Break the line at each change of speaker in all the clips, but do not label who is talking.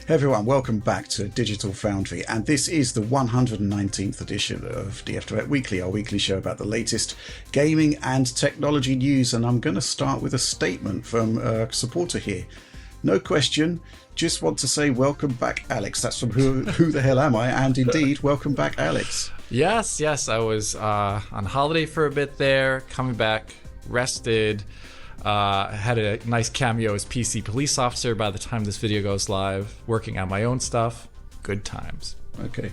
Hey everyone, welcome back to Digital Foundry, and this is the 119th edition of DF Direct Weekly, our weekly show about the latest gaming and technology news. And I'm going to start with a statement from a supporter here. No question, just want to say welcome back, Alex. That's from Who the Hell Am I? And indeed, welcome back, Alex.
Yes, I was on holiday for a bit there, coming back, rested. Had a nice cameo as PC police officer by the time this video goes live, working on my own stuff. Good times.
Okay.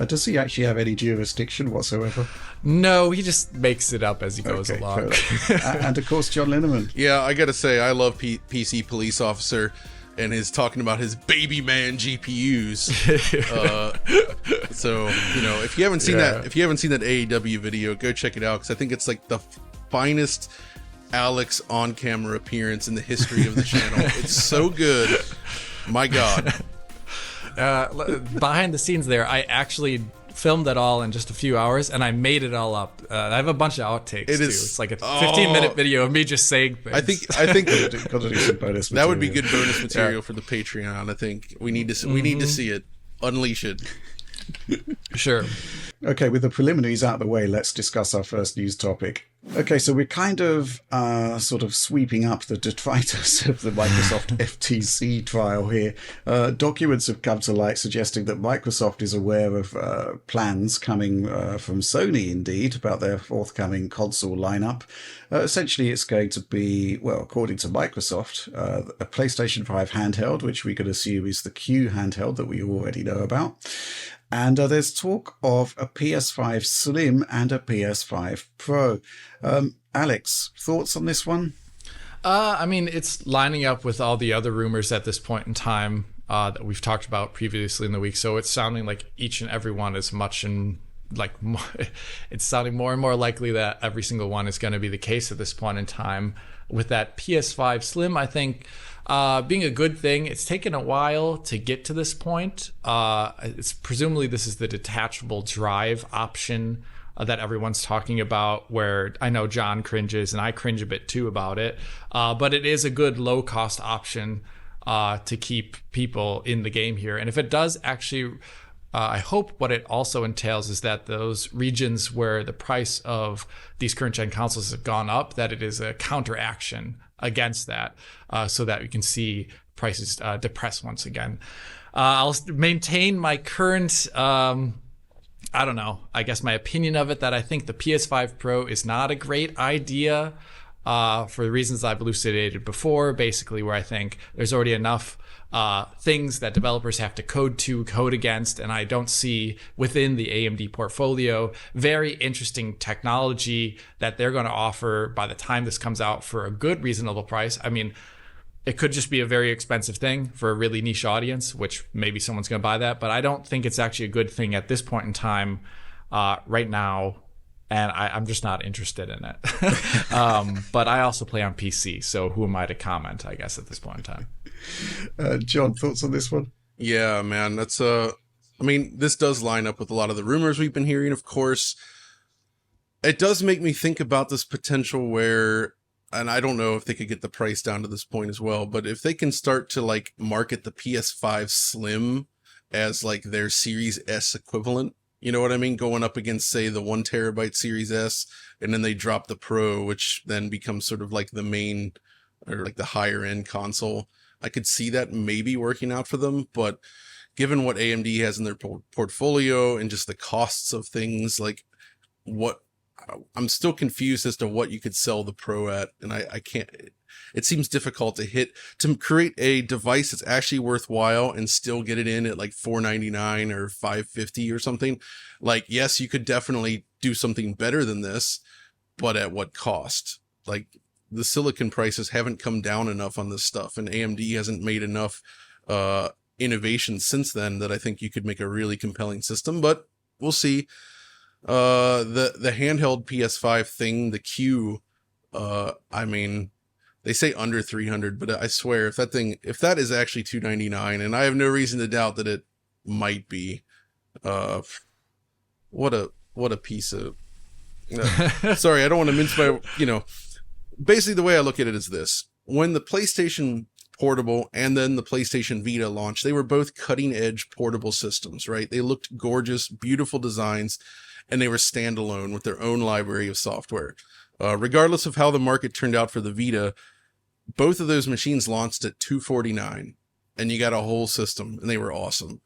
Does he actually have any jurisdiction whatsoever?
No, he just makes it up as he goes along.
And of course, John Linneman.
Yeah, I gotta say, I love PC police officer and his talking about his baby man GPUs. So, you know, if you haven't seen that AEW video, go check it out, because I think it's like the finest Alex on-camera appearance in the history of the channel. It's so good. My God.
Behind the scenes there, I actually filmed it all in just a few hours, and I made it all up. I have a bunch of outtakes too. It's like a 15-minute video of me just saying things.
I think
Gotta do some bonus
that would be good bonus material for the Patreon. I think we need to we need to see it. Unleash it.
Sure.
Okay, with the preliminaries out of the way, let's discuss our first news topic. Okay, so we're kind of sort of sweeping up the detritus of the Microsoft FTC trial here. Documents have come to light suggesting that Microsoft is aware of plans coming from Sony, indeed, about their forthcoming console lineup. Essentially, it's going to be, well, according to Microsoft, a PlayStation 5 handheld, which we could assume is the Q handheld that we already know about. And there's talk of a PS5 Slim and a PS5 Pro. Alex, thoughts on this one?
I mean, it's lining up with all the other rumors at this point in time that we've talked about previously in the week. So it's sounding like each and every one is much in like it's sounding more and more likely that every single one is going to be the case at this point in time. With that PS5 Slim, I think being a good thing, it's taken a while to get to this point. It's presumably this is the detachable drive option that everyone's talking about, where I know John cringes and I cringe a bit too about it, but it is a good low cost option to keep people in the game here. And if it does actually, I hope what it also entails is that those regions where the price of these current gen consoles have gone up, that it is a counteraction against that, so that we can see prices depress once again. I'll maintain my current, I don't know, I guess my opinion of it, that I think the PS5 Pro is not a great idea for the reasons I've elucidated before, basically where I think there's already enough things that developers have to code against, and I don't see within the AMD portfolio very interesting technology that they're going to offer by the time this comes out for a good reasonable price. I mean, it could just be a very expensive thing for a really niche audience, which maybe someone's going to buy that, but I don't think it's actually a good thing at this point in time right now, and I'm just not interested in it. But I also play on PC, so who am I to comment, I guess, at this point in time.
John, thoughts on this one?
Yeah, man, that's I mean, this does line up with a lot of the rumors we've been hearing, of course. It does make me think about this potential where, and I don't know if they could get the price down to this point as well, but if they can start to like market the PS5 Slim as like their Series S equivalent, you know what I mean? Going up against, say, the 1 terabyte Series S, and then they drop the Pro, which then becomes sort of like the main or like the higher end console. I could see that maybe working out for them, but given what AMD has in their portfolio and just the costs of things, like I'm still confused as to what you could sell the Pro at, and I can't. It seems difficult to create a device that's actually worthwhile and still get it in at like $499 or $550 or something. Like, yes, you could definitely do something better than this, but at what cost? Like, the silicon prices haven't come down enough on this stuff, and AMD hasn't made enough innovation since then that I think you could make a really compelling system, but we'll see. The handheld PS5 thing, the Q, I mean, they say under 300, but I swear if that is actually $299, and I have no reason to doubt that it might be, what a piece of, sorry, I don't want to mince my, basically the way I look at it is this: when the PlayStation portable, and then the PlayStation Vita launch, they were both cutting-edge portable systems, right? They looked gorgeous, beautiful designs, and they were standalone with their own library of software. Regardless of how the market turned out for the Vita, both of those machines launched at $249, and you got a whole system, and they were awesome.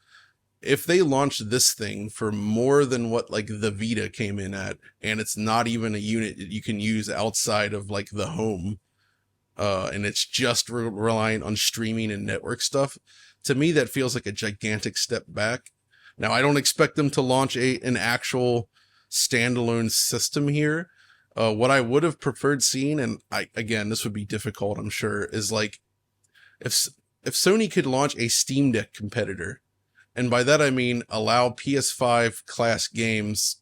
If they launched this thing for more than what like the Vita came in at, and it's not even a unit that you can use outside of like the home, and it's just reliant on streaming and network stuff, to me that feels like a gigantic step back. Now, I don't expect them to launch an actual standalone system here. What I would have preferred seeing, and again, this would be difficult, I'm sure, is like if Sony could launch a Steam Deck competitor, and by that I mean allow PS5 class games.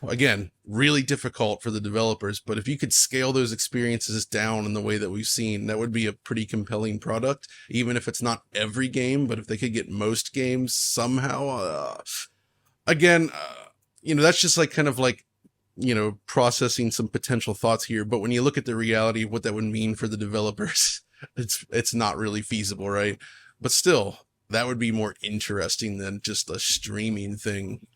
Again, really difficult for the developers, but if you could scale those experiences down in the way that we've seen, that would be a pretty compelling product, even if it's not every game, but if they could get most games somehow. That's just like kind of like, processing some potential thoughts here. But when you look at the reality of what that would mean for the developers, it's not really feasible, right? But still, that would be more interesting than just a streaming thing.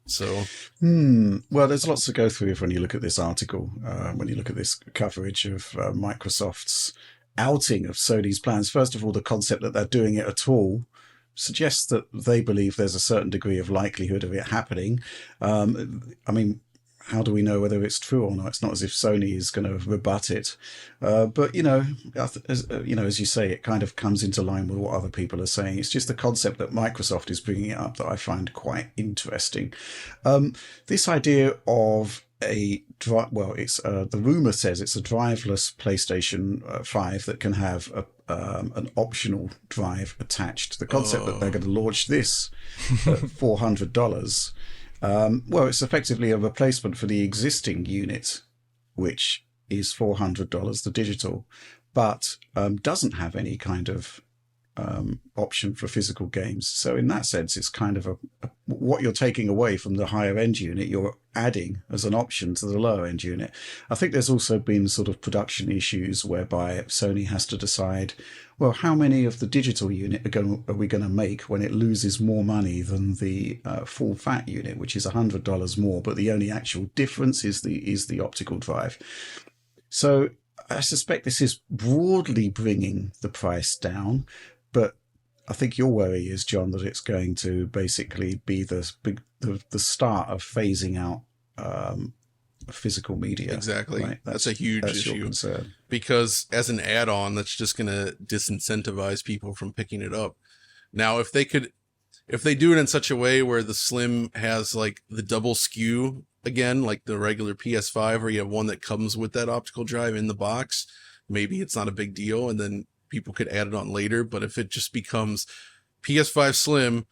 So,
well, there's lots to go through when you look at this article, when you look at this coverage of Microsoft's outing of Sony's plans. First of all, the concept that they're doing it at all suggests that they believe there's a certain degree of likelihood of it happening. How do we know whether it's true or not? It's not as if Sony is going to rebut it. But as you say, it kind of comes into line with what other people are saying. It's just the concept that Microsoft is bringing it up that I find quite interesting. This idea of the rumor says it's a driveless PlayStation 5 that can have an optional drive attached. The concept that they're going to launch this at $400. It's effectively a replacement for the existing unit, which is $400, the digital, but doesn't have any kind of option for physical games. So in that sense, it's kind of what you're taking away from the higher end unit, you're adding as an option to the lower end unit. I think there's also been sort of production issues whereby Sony has to decide, well, how many of the digital unit are we going to make when it loses more money than the full fat unit, which is $100 more, but the only actual difference is the optical drive. So I suspect this is broadly bringing the price down, but I think your worry is, John, that it's going to basically be the start of phasing out physical media.
Exactly.
Right?
That's a huge issue, because as an add-on, that's just going to disincentivize people from picking it up. Now, if they do it in such a way where the Slim has like the double SKU again, like the regular PS5, where you have one that comes with that optical drive in the box, maybe it's not a big deal, and then people could add it on later. But if it just becomes PS5 Slim,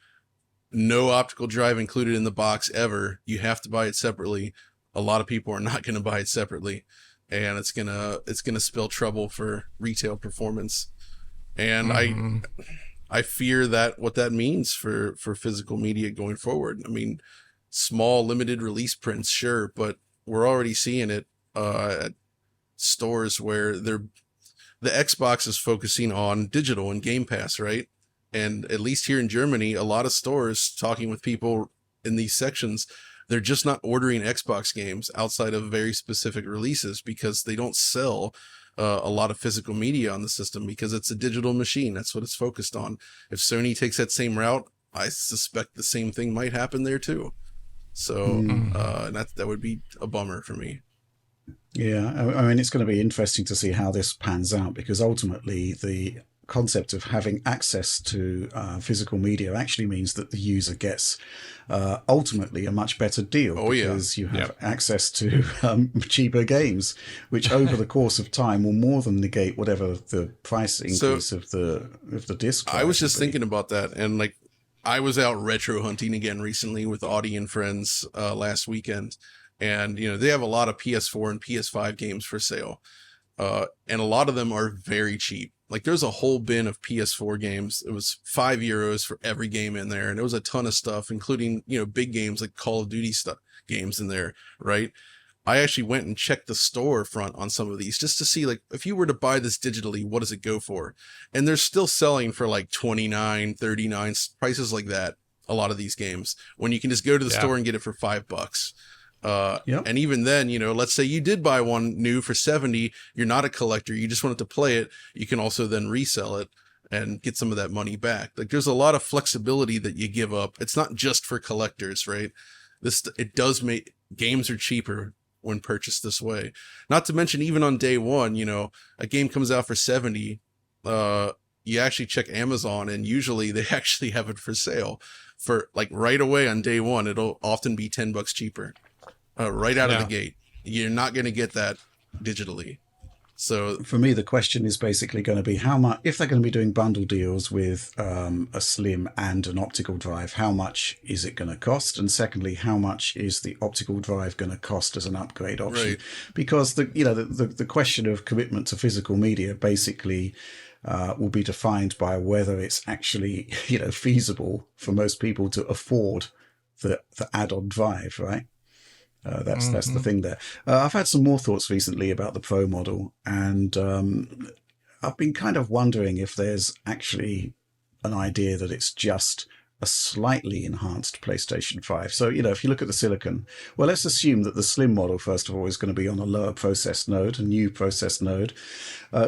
no optical drive included in the box ever, you have to buy it separately. A lot of people are not going to buy it separately, and it's gonna spell trouble for retail performance. And I fear that what that means for physical media going forward. I mean, small limited release prints, sure, but we're already seeing it at stores where the Xbox is focusing on digital and Game Pass, right? And at least here in Germany, a lot of stores, talking with people in these sections, they're just not ordering Xbox games outside of very specific releases because they don't sell a lot of physical media on the system because it's a digital machine. That's what it's focused on. If Sony takes that same route, I suspect the same thing might happen there too. So that would be a bummer for me.
Yeah, I mean, it's going to be interesting to see how this pans out, because ultimately the concept of having access to physical media actually means that the user gets ultimately a much better deal, because you have access to cheaper games, which over the course of time will more than negate whatever the price increase of the disc.
I was just thinking about that, and like I was out retro hunting again recently with Audie and friends last weekend. And, they have a lot of PS4 and PS5 games for sale. And a lot of them are very cheap. Like there's a whole bin of PS4 games. It was €5 for every game in there. And there was a ton of stuff, including, big games like Call of Duty games in there. Right. I actually went and checked the storefront on some of these just to see, like, if you were to buy this digitally, what does it go for? And they're still selling for like 29, 39, prices like that. A lot of these games, when you can just go to the store and get it for $5. And even then, you know, let's say you did buy one new for 70, you're not a collector, you just wanted to play it. You can also then resell it and get some of that money back. Like, there's a lot of flexibility that you give up. It's not just for collectors, right? It does make games are cheaper when purchased this way. Not to mention, even on day one, you know, a game comes out for 70, you actually check Amazon and usually they actually have it for sale for like right away on day one. It'll often be $10 cheaper, right out of the gate. You're not going to get that digitally. So
for me, the question is basically going to be how much, if they're going to be doing bundle deals with a Slim and an optical drive, how much is it going to cost? And secondly, how much is the optical drive going to cost as an upgrade option?
Right.
Because the question of commitment to physical media basically will be defined by whether it's actually feasible for most people to afford the add-on drive, right? That's the thing there. I've had some more thoughts recently about the Pro model, and I've been kind of wondering if there's actually an idea that it's just a slightly enhanced PlayStation 5. So, if you look at the silicon, well, let's assume that the Slim model, first of all, is going to be on a lower process node, a new process node.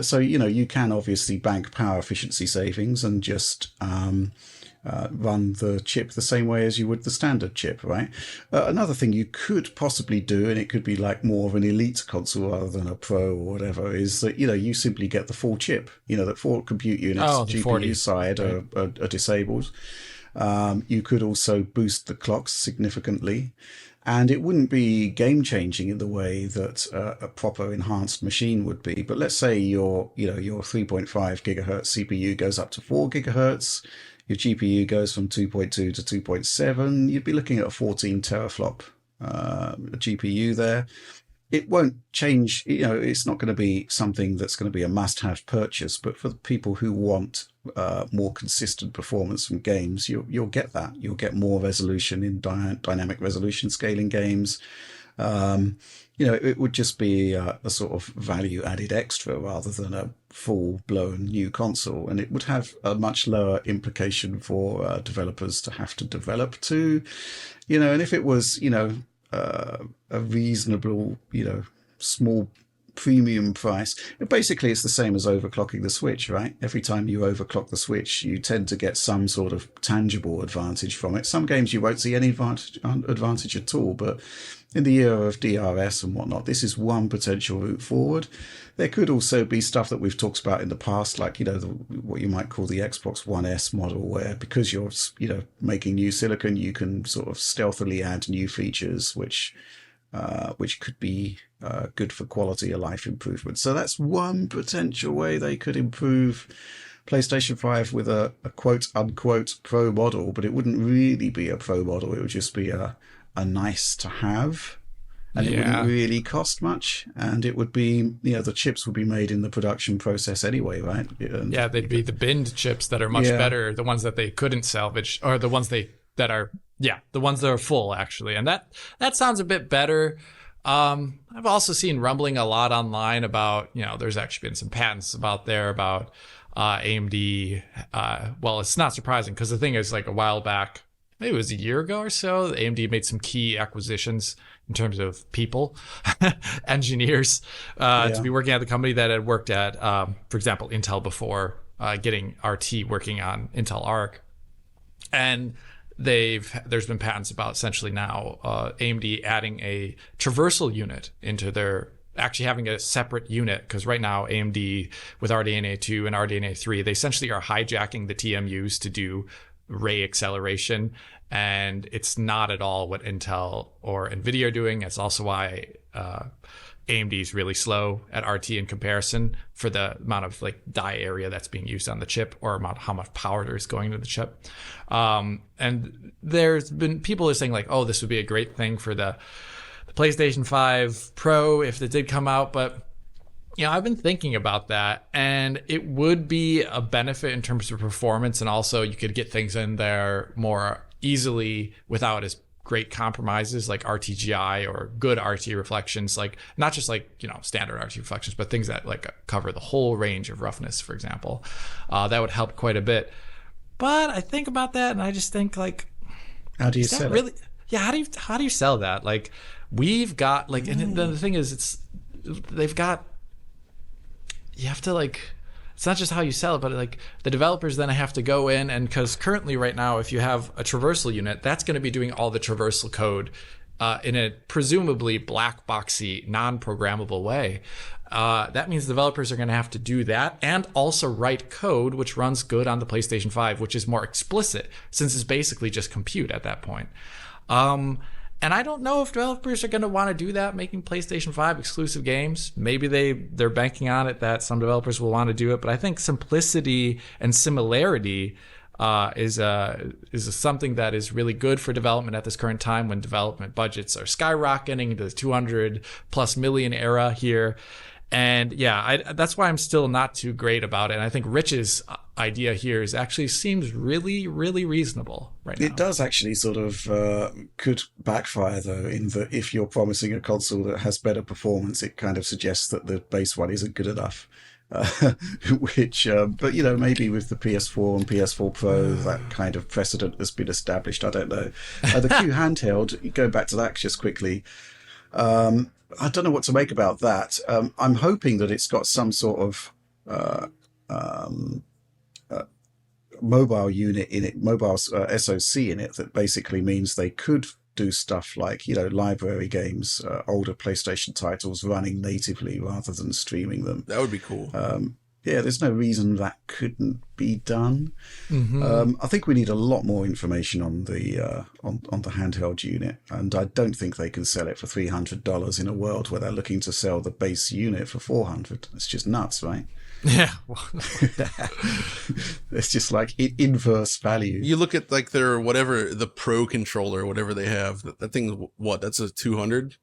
So, you can obviously bank power efficiency savings and just run the chip the same way as you would the standard chip, right? Another thing you could possibly do, and it could be like more of an elite console rather than a pro or whatever, is that, you simply get the full chip, that 4 compute units, GPU 40 side are disabled. You could also boost the clocks significantly, and it wouldn't be game-changing in the way that a proper enhanced machine would be. But let's say your 3.5 gigahertz CPU goes up to 4 gigahertz, your GPU goes from 2.2 to 2.7, you'd be looking at a 14 teraflop GPU there. It won't change, it's not going to be something that's going to be a must-have purchase, but for the people who want more consistent performance from games, you'll get that. You'll get more resolution in dynamic resolution scaling games. It would just be a sort of value-added extra rather than a full-blown new console, and it would have a much lower implication for developers to have to develop to, and if it was, a reasonable, small premium price. Basically, it's the same as overclocking the Switch, right? Every time you overclock the Switch, you tend to get some sort of tangible advantage from it. Some games you won't see any advantage at all, but in the era of DRS and whatnot, this is one potential route forward. There could also be stuff that we've talked about in the past, like, what you might call the Xbox One S model, where because you're, making new silicon, you can sort of stealthily add new features, which could be good for quality of life improvement. So that's one potential way they could improve PlayStation 5 with a quote-unquote pro model, but it wouldn't really be a pro model. It would just be a nice to have, and it wouldn't really cost much, and it would be, the chips would be made in the production process anyway, right?
They'd be the binned chips that are much better, the ones that they couldn't salvage, or the ones the ones that are full, actually. And that sounds a bit better. I've also seen rumbling a lot online about, there's actually been some patents about AMD. Well, it's not surprising, because the thing is, like, a while back, maybe it was a year ago or so, AMD made some key acquisitions in terms of people, engineers, to be working at the company that had worked at, for example, Intel before, getting RT working on Intel Arc. And there's been patents about essentially now AMD adding a traversal unit into their, actually having a separate unit, because right now AMD with RDNA 2 and RDNA 3, they essentially are hijacking the TMUs to do ray acceleration, and it's not at all what Intel or Nvidia are doing. It's also why AMD is really slow at RT in comparison for the amount of like die area that's being used on the chip, or how much power there is going to the chip. And there's been people are saying like, oh, this would be a great thing for the PlayStation 5 Pro if it did come out, but I've been thinking about that, and it would be a benefit in terms of performance, and also you could get things in there more easily without as great compromises like RTGI or good RT reflections, like not just like, standard RT reflections, but things that like cover the whole range of roughness, for example, that would help quite a bit. But I think about that and I just think like,
how do you sell it?
Yeah, how do you sell that? Like we've got like, and the thing is, you have to like, it's not just how you sell it, but like the developers then have to go in, and because currently right now, if you have a traversal unit, that's going to be doing all the traversal code in a presumably black boxy, non-programmable way. That means developers are going to have to do that and also write code which runs good on the PlayStation 5, which is more explicit since it's basically just compute at that point. And I don't know if developers are going to want to do that, making PlayStation 5 exclusive games. Maybe they're banking on it that some developers will want to do it, but I think simplicity and similarity is something that is really good for development at this current time when development budgets are skyrocketing into the 200 plus million era here. And yeah, that's why I'm still not too great about it. And I think Rich's idea here seems really, really reasonable right now.
It does actually sort of could backfire though, in that if you're promising a console that has better performance, it kind of suggests that the base one isn't good enough. But maybe with the PS4 and PS4 Pro, that kind of precedent has been established. I don't know. The Q handheld, going back to that just quickly, I don't know what to make about that. I'm hoping that it's got some sort of mobile unit in it, mobile SoC in it, that basically means they could do stuff like, library games, older PlayStation titles running natively rather than streaming them.
That would be cool.
Yeah, there's no reason that couldn't be done.
Mm-hmm.
I think we need a lot more information on the on the handheld unit, and I don't think they can sell it for $300 in a world where they're looking to sell the base unit for $400. It's just nuts, right?
Yeah.
It's just like inverse value.
You look at like their whatever, the Pro controller, whatever they have, that thing, that's a 200?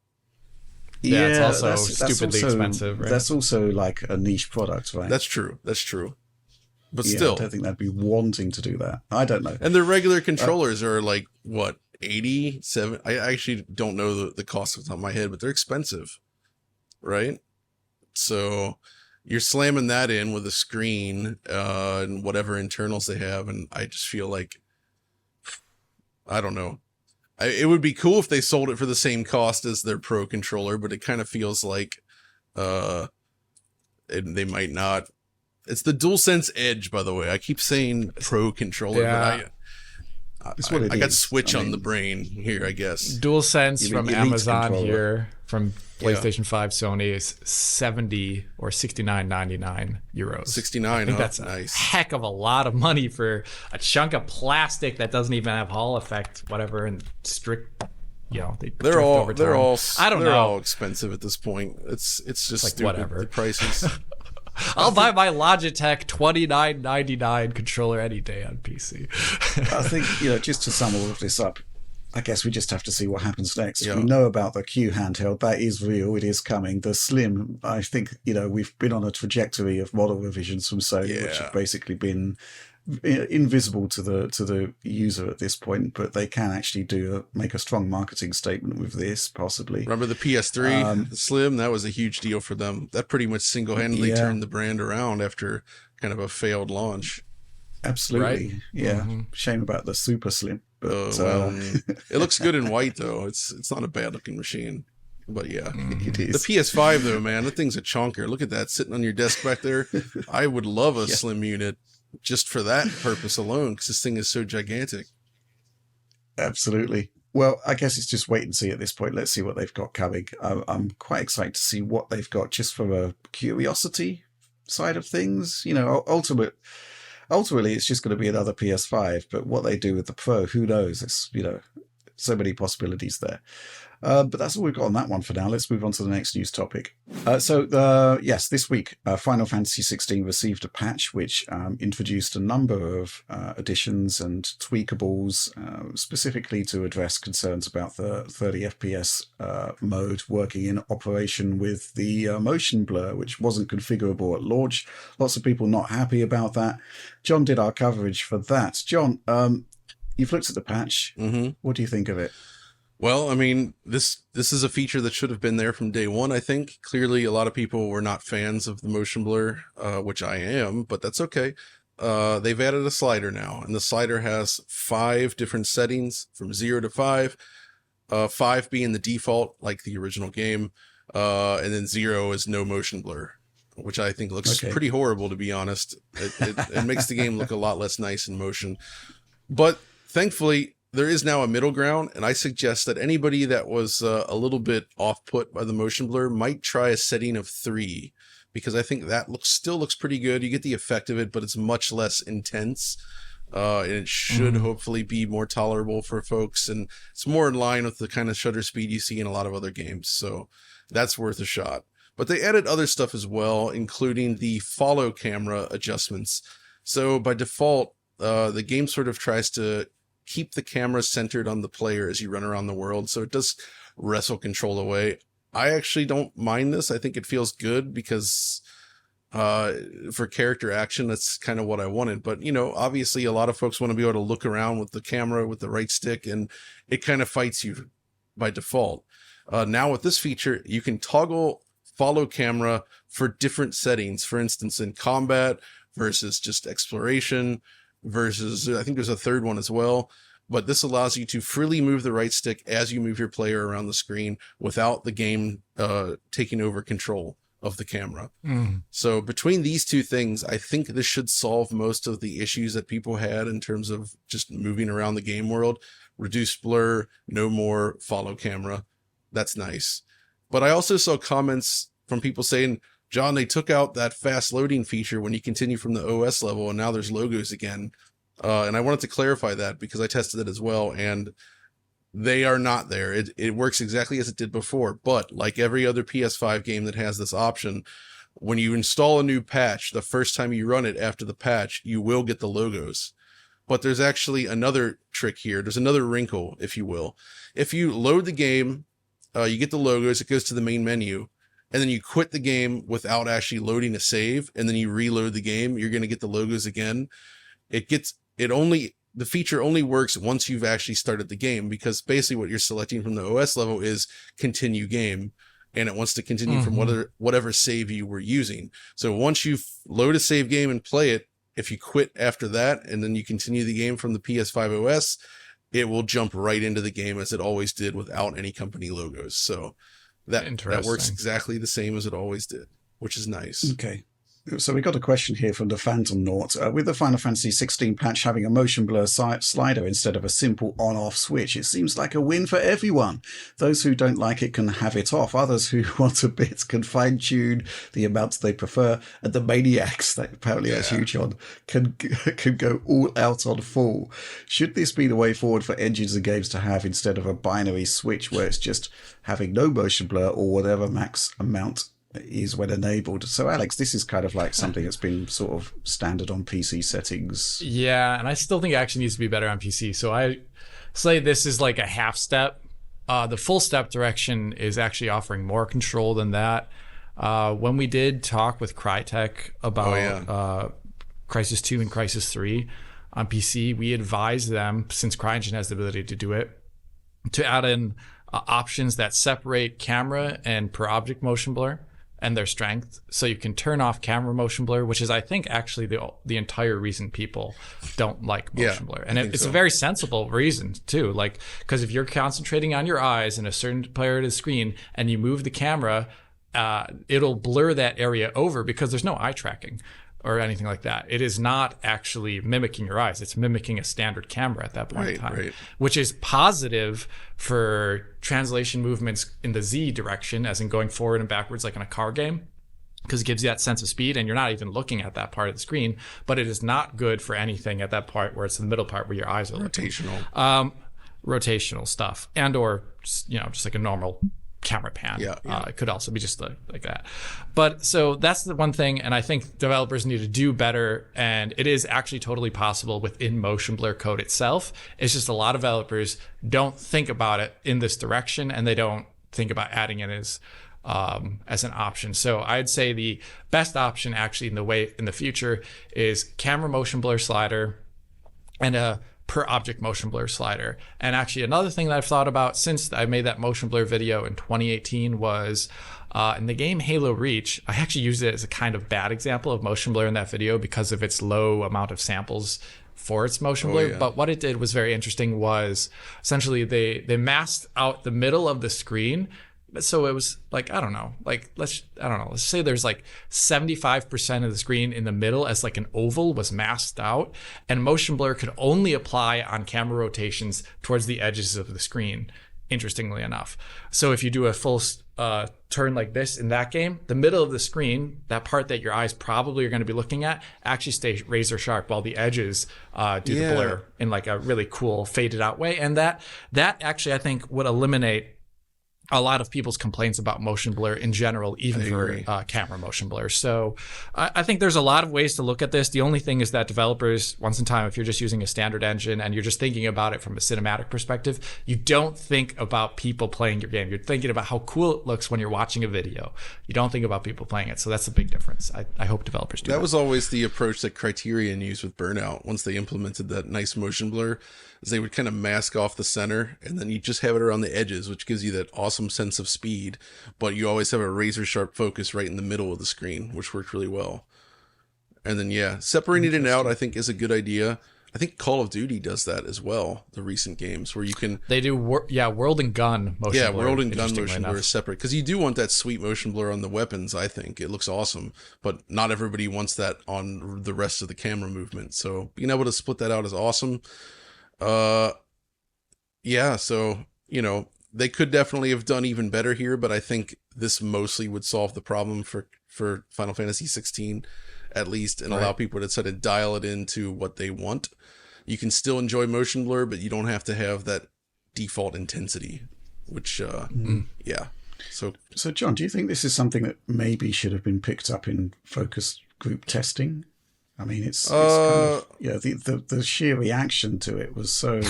Yeah, it's also stupidly expensive, right?
That's also like a niche product, right?
That's true. But
yeah,
still,
I don't think they'd be wanting to do that. I don't know.
And their regular controllers are like, what, 87? I actually don't know the cost off the top of my head, but they're expensive, right? So you're slamming that in with a screen and whatever internals they have, and I just feel like, I don't know. It would be cool if they sold it for the same cost as their Pro controller, but it kind of feels like they might not. It's the DualSense Edge, by the way. I keep saying Pro controller, but I got Switch on the brain here, I guess.
DualSense from Amazon
controller.
Here, from PlayStation 5, Sony, is 70 or 69.99 euros.
69,
I think that's
nice.
a heck of a lot of money for a chunk of plastic that doesn't even have Hall effect, whatever, and strict. They're all
expensive at this point. It's just
like
stupid.
Whatever
The prices.
I'll buy my Logitech $29.99 controller any day on PC.
I think, just to sum all of this up, I guess we just have to see what happens next.
Yeah.
We know about the Q handheld. That is real. It is coming. The Slim, I think, we've been on a trajectory of model revisions from Sony, which have basically been invisible to the user at this point, but they can actually make a strong marketing statement with this, possibly.
Remember the PS3 Slim? That was a huge deal for them. That pretty much single-handedly turned the brand around after kind of a failed launch.
Absolutely.
Right?
Yeah.
Mm-hmm.
Shame about the Super Slim. But,
it looks good in white, though. It's not a bad-looking machine. But yeah,
it is.
The PS5, though, man, that thing's a chonker. Look at that sitting on your desk back there. I would love a Slim unit just for that purpose alone, because this thing is so gigantic.
Absolutely. Well, I guess it's just wait and see at this point. Let's see what they've got coming. I'm quite excited to see what they've got just from a curiosity side of things. Ultimately, it's just going to be another PS5, but what they do with the Pro, who knows? It's, so many possibilities there. But that's all we've got on that one for now. Let's move on to the next news topic. This week, Final Fantasy 16 received a patch which introduced a number of additions and tweakables, specifically to address concerns about the 30 FPS mode working in operation with the motion blur, which wasn't configurable at launch. Lots of people not happy about that. John did our coverage for that. John, you've looked at the patch.
Mm-hmm.
What do you think of it?
Well, I mean, this is a feature that should have been there from day one, I think. Clearly, a lot of people were not fans of the motion blur, which I am, but that's okay. They've added a slider now, and the slider has 5 different settings from 0 to 5. 5 being the default, like the original game, and then 0 is no motion blur, which I think looks pretty horrible, to be honest. It makes the game look a lot less nice in motion. But thankfully, there is now a middle ground, and I suggest that anybody that was a little bit off-put by the motion blur might try a setting of 3, because I think that still looks pretty good. You get the effect of it, but it's much less intense, and it should hopefully be more tolerable for folks, and it's more in line with the kind of shutter speed you see in a lot of other games, so that's worth a shot. But they added other stuff as well, including the follow camera adjustments. So by default, the game sort of tries to keep the camera centered on the player as you run around the world, so it does wrestle control away. I actually don't mind this. I think it feels good because for character action, that's kind of what I wanted. But, you know, obviously a lot of folks want to be able to look around with the camera with the right stick, and it kind of fights you by default. Now with this feature, you can toggle follow camera for different settings. For instance, in combat versus just exploration versus, I think there's a third one as well. But this allows you to freely move the right stick as you move your player around the screen without the game taking over control of the camera. So between these two things, I think this should solve most of the issues that people had in terms of just moving around the game world. Reduced blur, no more follow camera. That's nice. But I also saw comments from people saying, John, they took out that fast loading feature when you continue from the OS level, and now there's logos again. And I wanted to clarify that because I tested it as well, and they are not there. It works exactly as it did before, but like every other PS5 game that has this option, when you install a new patch, the first time you run it after the patch, you will get the logos. But there's actually another trick here. There's another wrinkle, if you will. If you load the game, you get the logos, it goes to the main menu, and then you quit the game without actually loading a save, and then you reload the game, you're going to get the logos again. The feature only works once you've actually started the game, because basically what you're selecting from the OS level is continue game, and it wants to continue from whatever save you were using. So once you load a save game and play it, if you quit after that, and then you continue the game from the PS5 OS, it will jump right into the game as it always did without any company logos. So that works exactly the same as it always did, which is nice.
Okay. So we got a question here from the Phantom Naught. With the Final Fantasy 16 patch having a motion blur slider instead of a simple on-off switch, it seems like a win for everyone. Those who don't like it can have it off. Others who want a bit can fine-tune the amounts they prefer. And the maniacs, that apparently that's huge on, can go all out on full. Should this be the way forward for engines and games to have, instead of a binary switch where it's just having no motion blur or whatever max amount is when enabled? So Alex, this is kind of like something that's been sort of standard on PC settings.
Yeah, and I still think it actually needs to be better on PC. So I say this is like a half step. The full step direction is actually offering more control than that. When we did talk with Crytek about Crysis 2 and Crysis 3 on PC, we advised them, since CryEngine has the ability to do it, to add in options that separate camera and per object motion blur and their strength, so you can turn off camera motion blur, which is, I think, actually the entire reason people don't like motion blur. And it's a very sensible reason too, like, because if you're concentrating on your eyes in a certain part of the screen and you move the camera, it'll blur that area over because there's no eye tracking or anything like that. It is not actually mimicking your eyes. It's mimicking a standard camera at that point in time, which is positive for translation movements in the Z direction, as in going forward and backwards like in a car game, because it gives you that sense of speed and you're not even looking at that part of the screen. But it is not good for anything at that part where it's the middle part where your eyes are rotational. Rotational stuff, and or just like a normal camera pan. It could also be just like that. But so that's the one thing, and I think developers need to do better, and it is actually totally possible within motion blur code itself. It's just a lot of developers don't think about it in this direction, and they don't think about adding it as an option. So I'd say the best option actually in the future is camera motion blur slider and a per object motion blur slider. And actually another thing that I've thought about since I made that motion blur video in 2018 was in the game Halo Reach, I actually used it as a kind of bad example of motion blur in that video because of its low amount of samples for its motion blur. But what it did was very interesting was essentially they masked out the middle of the screen. So it was like, I don't know, let's say there's like 75% of the screen in the middle as like an oval was masked out, and motion blur could only apply on camera rotations towards the edges of the screen, interestingly enough. So if you do a full turn like this in that game, the middle of the screen, that part that your eyes probably are going to be looking at, actually stays razor sharp, while the edges do the blur in like a really cool faded out way. And that actually I think would eliminate a lot of people's complaints about motion blur in general, even for camera motion blur. So I think there's a lot of ways to look at this. The only thing is that developers, once in time, if you're just using a standard engine and you're just thinking about it from a cinematic perspective, you don't think about people playing your game. You're thinking about how cool it looks when you're watching a video. You don't think about people playing it. So that's a big difference. I hope developers do that.
That was always the approach that Criterion used with Burnout once they implemented that nice motion blur. Is they would kind of mask off the center, and then you just have it around the edges, which gives you that awesome sense of speed, but you always have a razor sharp focus right in the middle of the screen, which worked really well. And then separating it out I think is a good idea. I think Call of Duty does that as well, the recent games where you can
world and gun motion blur.
World and gun motion blur is separate, because you do want that sweet motion blur on the weapons. I think it looks awesome, but not everybody wants that on the rest of the camera movement, so being able to split that out is awesome. So, they could definitely have done even better here, but I think this mostly would solve the problem for Final Fantasy 16, at least, and allow people to sort of dial it into what they want. You can still enjoy motion blur, but you don't have to have that default intensity, which,
So John, do you think this is something that maybe should have been picked up in focus group testing? I mean, it's kind of, the sheer reaction to it was so.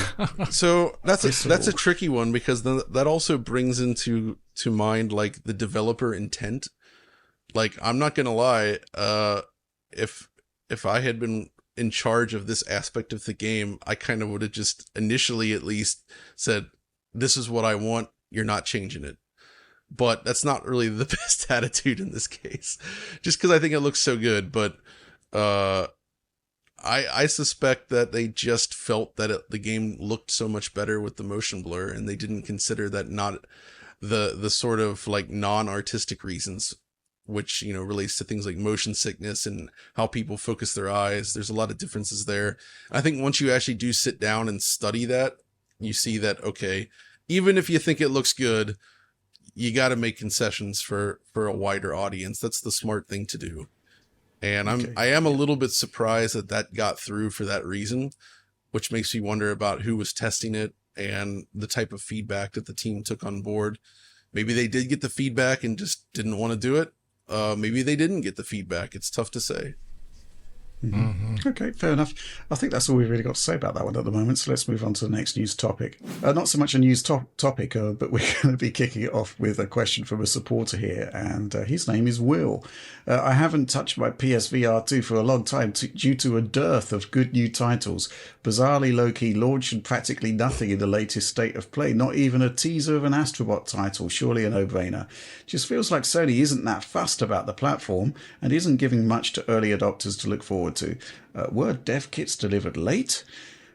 So that's a tricky one, because that also brings into mind like the developer intent. Like, I'm not gonna lie, if I had been in charge of this aspect of the game, I kind of would have just initially at least said, "This is what I want. You're not changing it." But that's not really the best attitude in this case, just because I think it looks so good, but. I suspect that they just felt that the game looked so much better with the motion blur, and they didn't consider that not the sort of like non-artistic reasons, which, relates to things like motion sickness and how people focus their eyes. There's a lot of differences there. I think once you actually do sit down and study that, you see that, okay, even if you think it looks good, you got to make concessions for a wider audience. That's the smart thing to do. And I am a little bit surprised that got through for that reason, which makes me wonder about who was testing it and the type of feedback that the team took on board. Maybe they did get the feedback and just didn't want to do it. Maybe they didn't get the feedback. It's tough to say.
Mm-hmm. Okay, fair enough. I think that's all we've really got to say about that one at the moment, so let's move on to the next news topic. Not so much a news topic, but we're going to be kicking it off with a question from a supporter here, and his name is Will. I haven't touched my PSVR2 for a long time due to a dearth of good new titles. Bizarrely low-key launch and practically nothing in the latest state of play, not even a teaser of an Astrobot title, surely a no-brainer. Just feels like Sony isn't that fussed about the platform and isn't giving much to early adopters to look forward to. Were dev kits delivered late?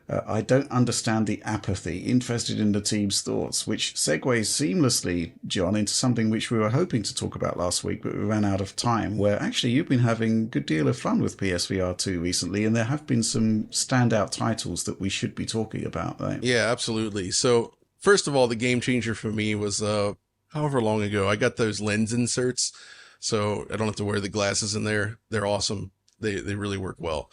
I don't understand the apathy. Interested in the team's thoughts, which segues seamlessly, John, into something which we were hoping to talk about last week, but we ran out of time, where actually you've been having a good deal of fun with PSVR2 recently, and there have been some standout titles that we should be talking about, right?
Yeah, absolutely. So, first of all, the game changer for me was, however long ago, I got those lens inserts, so I don't have to wear the glasses in there. They're awesome. They really work well.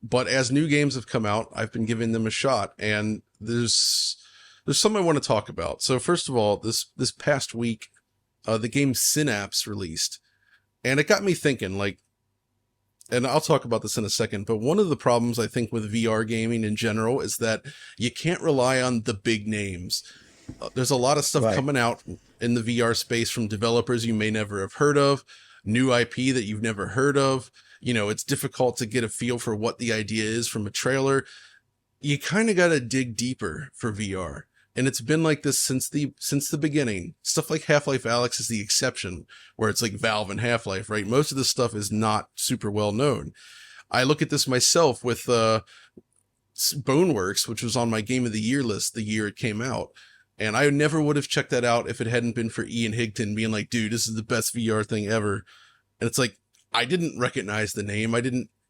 But as new games have come out, I've been giving them a shot, and there's some I want to talk about. So first of all, this past week, the game Synapse released, and it got me thinking, like, and I'll talk about this in a second, but one of the problems I think with VR gaming in general is that you can't rely on the big names. There's a lot of stuff coming out in the VR space from developers you may never have heard of, new IP that you've never heard of. It's difficult to get a feel for what the idea is from a trailer. you kind of got to dig deeper for VR. And it's been like this since the beginning. Stuff like Half-Life Alyx is the exception, where it's like Valve and Half-Life, right? Most of this stuff is not super well known. I look at this myself with Boneworks, which was on my Game of the Year list the year it came out. And I never would have checked that out if it hadn't been for Ian Higton being like, dude, this is the best VR thing ever. And it's like, I didn't recognize the name.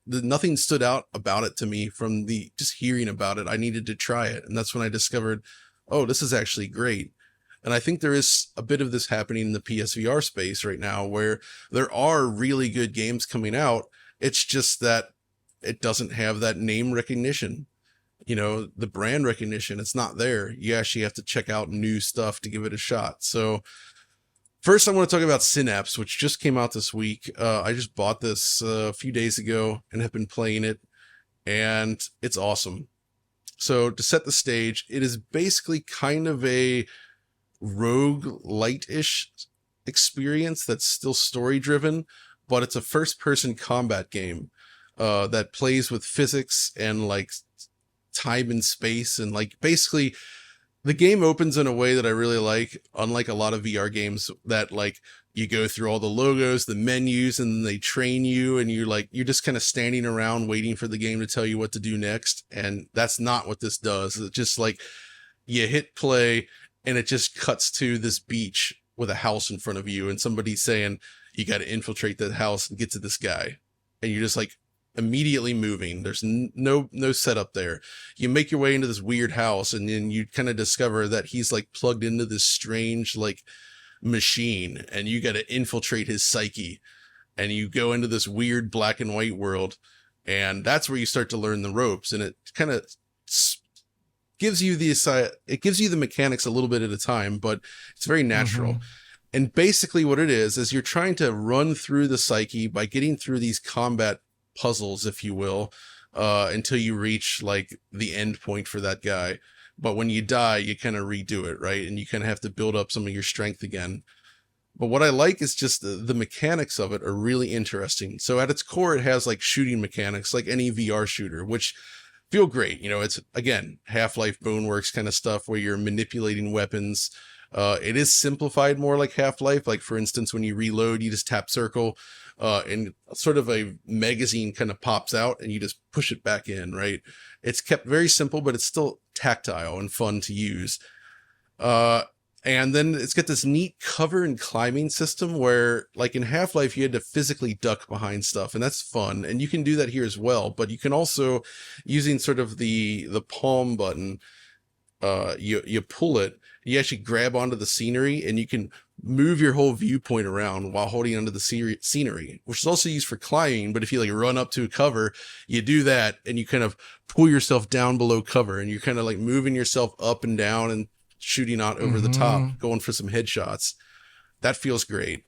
Nothing stood out about it to me from just hearing about it. I needed to try it. And that's when I discovered, oh, this is actually great. And I think there is a bit of this happening in the PSVR space right now, where there are really good games coming out. It's just that it doesn't have that name recognition. The brand recognition, it's not there. You actually have to check out new stuff to give it a shot. So first, I want to talk about Synapse, which just came out this week. I just bought this a few days ago and have been playing it, and it's awesome. So to set the stage, it is basically kind of a roguelite-ish experience that's still story-driven, but it's a first-person combat game that plays with physics and like time and space, and like basically the game opens in a way that I really like, unlike a lot of VR games that like you go through all the logos, the menus, and then they train you, and you're just kind of standing around waiting for the game to tell you what to do next. And that's not what this does. It's just like you hit play and it just cuts to this beach with a house in front of you and somebody saying, you got to infiltrate that house and get to this guy. And you're just like immediately moving. There's no setup there. You make your way into this weird house, and then you kind of discover that he's like plugged into this strange like machine, and you got to infiltrate his psyche, and you go into this weird black and white world, and that's where you start to learn the ropes. And it kind of gives you the mechanics a little bit at a time, but it's very natural. Mm-hmm. And basically what it is you're trying to run through the psyche by getting through these combat puzzles, if you will, until you reach like the end point for that guy. But when you die, you kind of redo it, right? And you kind of have to build up some of your strength again. But what I like is just the mechanics of it are really interesting. So at its core, it has like shooting mechanics, like any VR shooter, which feel great. It's, again, Half-Life Boneworks kind of stuff where you're manipulating weapons. It is simplified more like Half-Life. Like, for instance, when you reload, you just tap circle, and sort of a magazine kind of pops out and you just push it back in, right? It's kept very simple, but it's still tactile and fun to use. And then it's got this neat cover and climbing system where, like in Half-Life, you had to physically duck behind stuff, and that's fun. And you can do that here as well, but you can also, using sort of the palm button, you pull it, you actually grab onto the scenery, and you can move your whole viewpoint around while holding onto the scenery, which is also used for climbing. But if you like run up to a cover, you do that and you kind of pull yourself down below cover, and you're kind of like moving yourself up and down and shooting out over the top, going for some headshots. That feels great.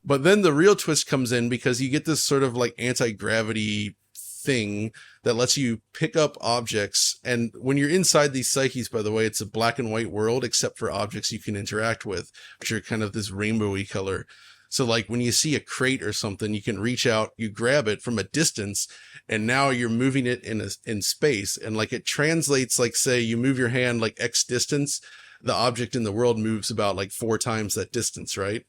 But then the real twist comes in, because you get this sort of like anti-gravity thing that lets you pick up objects. And when you're inside these psyches, by the way, it's a black and white world, except for objects you can interact with, which are kind of this rainbowy color. So like when you see a crate or something, you can reach out, you grab it from a distance, and now you're moving it in space. And like it translates, like say you move your hand like X distance, the object in the world moves about like 4 times that distance, right?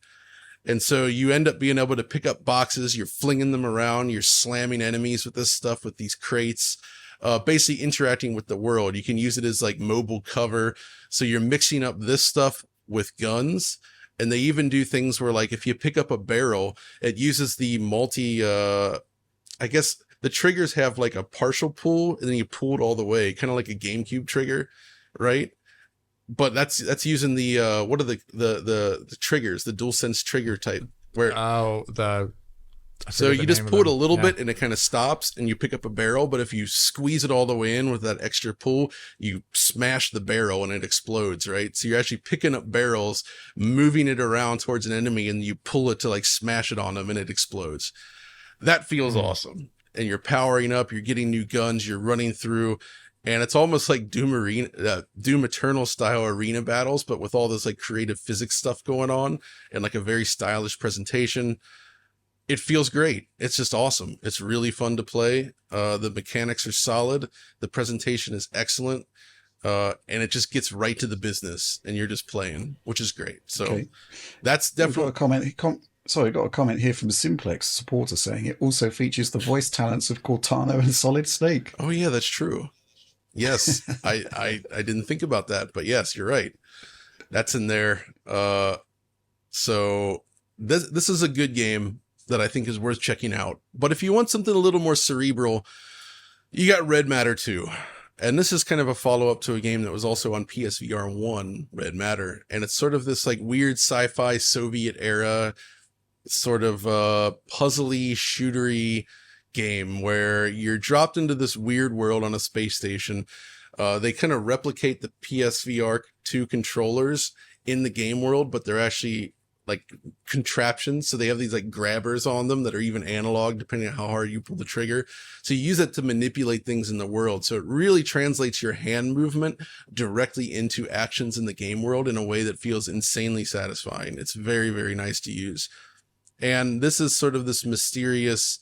And so you end up being able to pick up boxes, you're flinging them around, you're slamming enemies with this stuff, with these crates, basically interacting with the world. You can use it as like mobile cover. So you're mixing up this stuff with guns. And they even do things where like if you pick up a barrel, it uses the I guess the triggers have like a partial pull, and then you pull it all the way, kind of like a GameCube trigger, right? But that's using the what are the triggers, the DualSense trigger type, where so you just pull it a little bit and it kind of stops, and you pick up a barrel. But if you squeeze it all the way in with that extra pull, you smash the barrel and it explodes, right? So you're actually picking up barrels, moving it around towards an enemy, and you pull it to like smash it on them, and it explodes. That feels awesome. And you're powering up, you're getting new guns, you're running through. And it's almost like Doom Eternal style arena battles, but with all this like creative physics stuff going on, and like a very stylish presentation. it feels great. It's just awesome. It's really fun to play. The mechanics are solid. The presentation is excellent. And it just gets right to the business, and you're just playing, which is great. So that's definitely
We've got a comment. Sorry, got a comment here from Simplex supporter saying it also features the voice talents of Cortana and Solid Snake.
Oh yeah, that's true. Yes, I didn't think about that, but yes, you're right. That's in there. So this is a good game that I think is worth checking out. But if you want something a little more cerebral, you got Red Matter 2. And this is kind of a follow-up to a game that was also on PSVR1, Red Matter. And it's sort of this like weird sci-fi Soviet era sort of puzzly, shootery game where you're dropped into this weird world on a space station. They kind of replicate the PSVR2 controllers in the game world, but they're actually like contraptions. So they have these like grabbers on them that are even analog, depending on how hard you pull the trigger. So you use it to manipulate things in the world. So it really translates your hand movement directly into actions in the game world in a way that feels insanely satisfying. It's very, very nice to use. And this is sort of this mysterious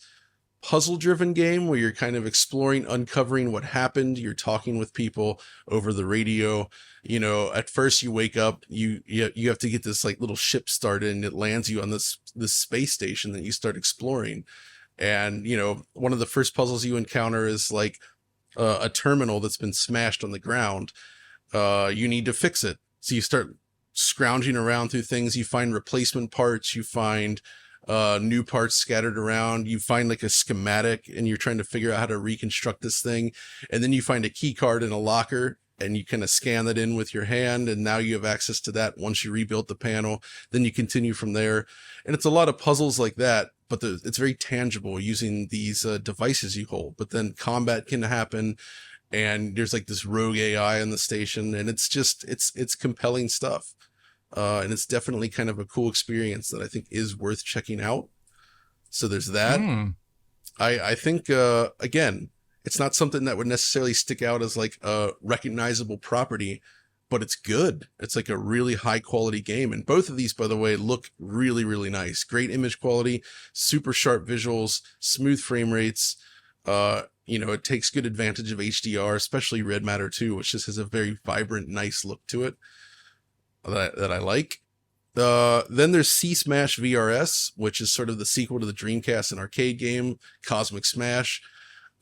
puzzle-driven game where you're kind of exploring, uncovering what happened. You're talking with people over the radio. You know, at first you wake up, you have to get this like little ship started, and it lands you on this space station that you start exploring. And, you know, one of the first puzzles you encounter is like a terminal that's been smashed on the ground. You need to fix it. So you start scrounging around through things. You find replacement parts. You find new parts scattered around. You find like a schematic, and you're trying to figure out how to reconstruct this thing. And then you find a key card in a locker, and you kind of scan that in with your hand. And now you have access to that once you rebuilt the panel. Then you continue from there. And it's a lot of puzzles like that, but it's very tangible using these devices you hold. But then combat can happen, and there's like this rogue AI on the station, and it's just, it's compelling stuff. And it's definitely kind of a cool experience that I think is worth checking out. So there's that. I think, again, it's not something that would necessarily stick out as like a recognizable property, but it's good. It's like a really high quality game. And both of these, by the way, look really, really nice. Great image quality, super sharp visuals, smooth frame rates. You know, it takes good advantage of HDR, especially Red Matter 2, which just has a very vibrant, nice look to it that I like. Then there's C-Smash VRS, which is sort of the sequel to the Dreamcast and arcade game, Cosmic Smash.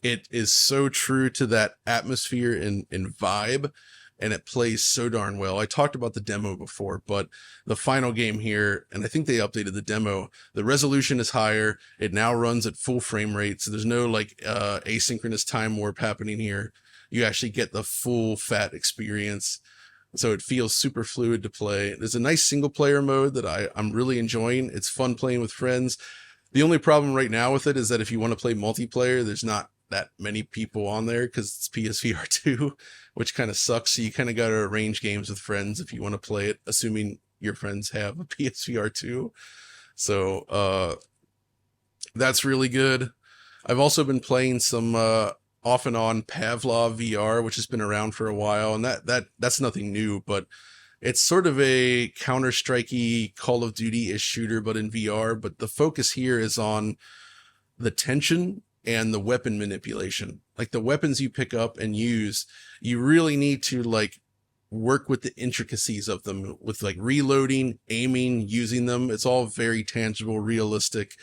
It is so true to that atmosphere and vibe, and it plays so darn well. I talked about the demo before, but the final game here, and I think they updated the demo, the resolution is higher. It now runs at full frame rate, so there's no like asynchronous time warp happening here. You actually get the full fat experience. So it feels super fluid to play. There's a nice single player mode that I'm really enjoying. It's fun playing with friends. The only problem right now with it is that if you want to play multiplayer, there's not that many people on there because it's PSVR2, which kind of sucks. So you kind of got to arrange games with friends if you want to play it, assuming your friends have a PSVR2. So that's really good. I've also been playing some off and on Pavlov VR, which has been around for a while, and that's nothing new, but it's sort of a Counter-Strike-y Call of Duty-ish shooter, but in VR. But the focus here is on the tension and the weapon manipulation. Like the weapons you pick up and use, you really need to like work with the intricacies of them with like reloading, aiming, using them. It's all very tangible, realistic.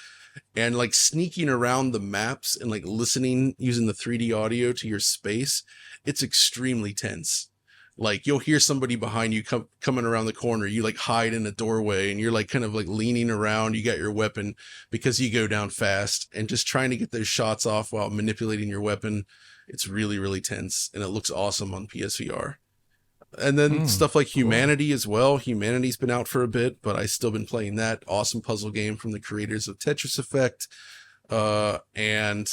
And like sneaking around the maps and like listening using the 3D audio to your space, it's extremely tense. Like you'll hear somebody behind you coming around the corner. You like hide in a doorway and you're like kind of like leaning around. You got your weapon because you go down fast, and just trying to get those shots off while manipulating your weapon. It's really, really tense, and it looks awesome on PSVR. And then stuff like Humanity as well. Humanity's been out for a bit, but I still been playing that awesome puzzle game from the creators of Tetris Effect. And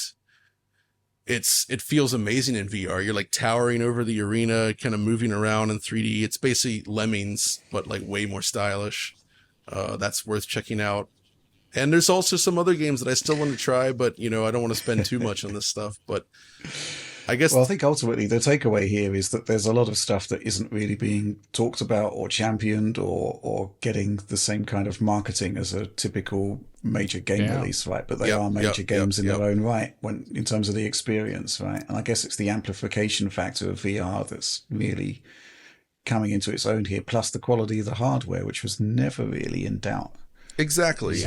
it feels amazing in VR. You're like towering over the arena, kind of moving around in 3D. It's basically Lemmings, but like way more stylish. That's worth checking out. And there's also some other games that I still want to try, but you know, I don't want to spend too much on this stuff, but I guess.
Well, I think ultimately the takeaway here is that there's a lot of stuff that isn't really being talked about or championed or getting the same kind of marketing as a typical major game release, right? But they are major games in their own right when in terms of the experience, right? And I guess it's the amplification factor of VR that's really coming into its own here, plus the quality of the hardware, which was never really in doubt.
Exactly.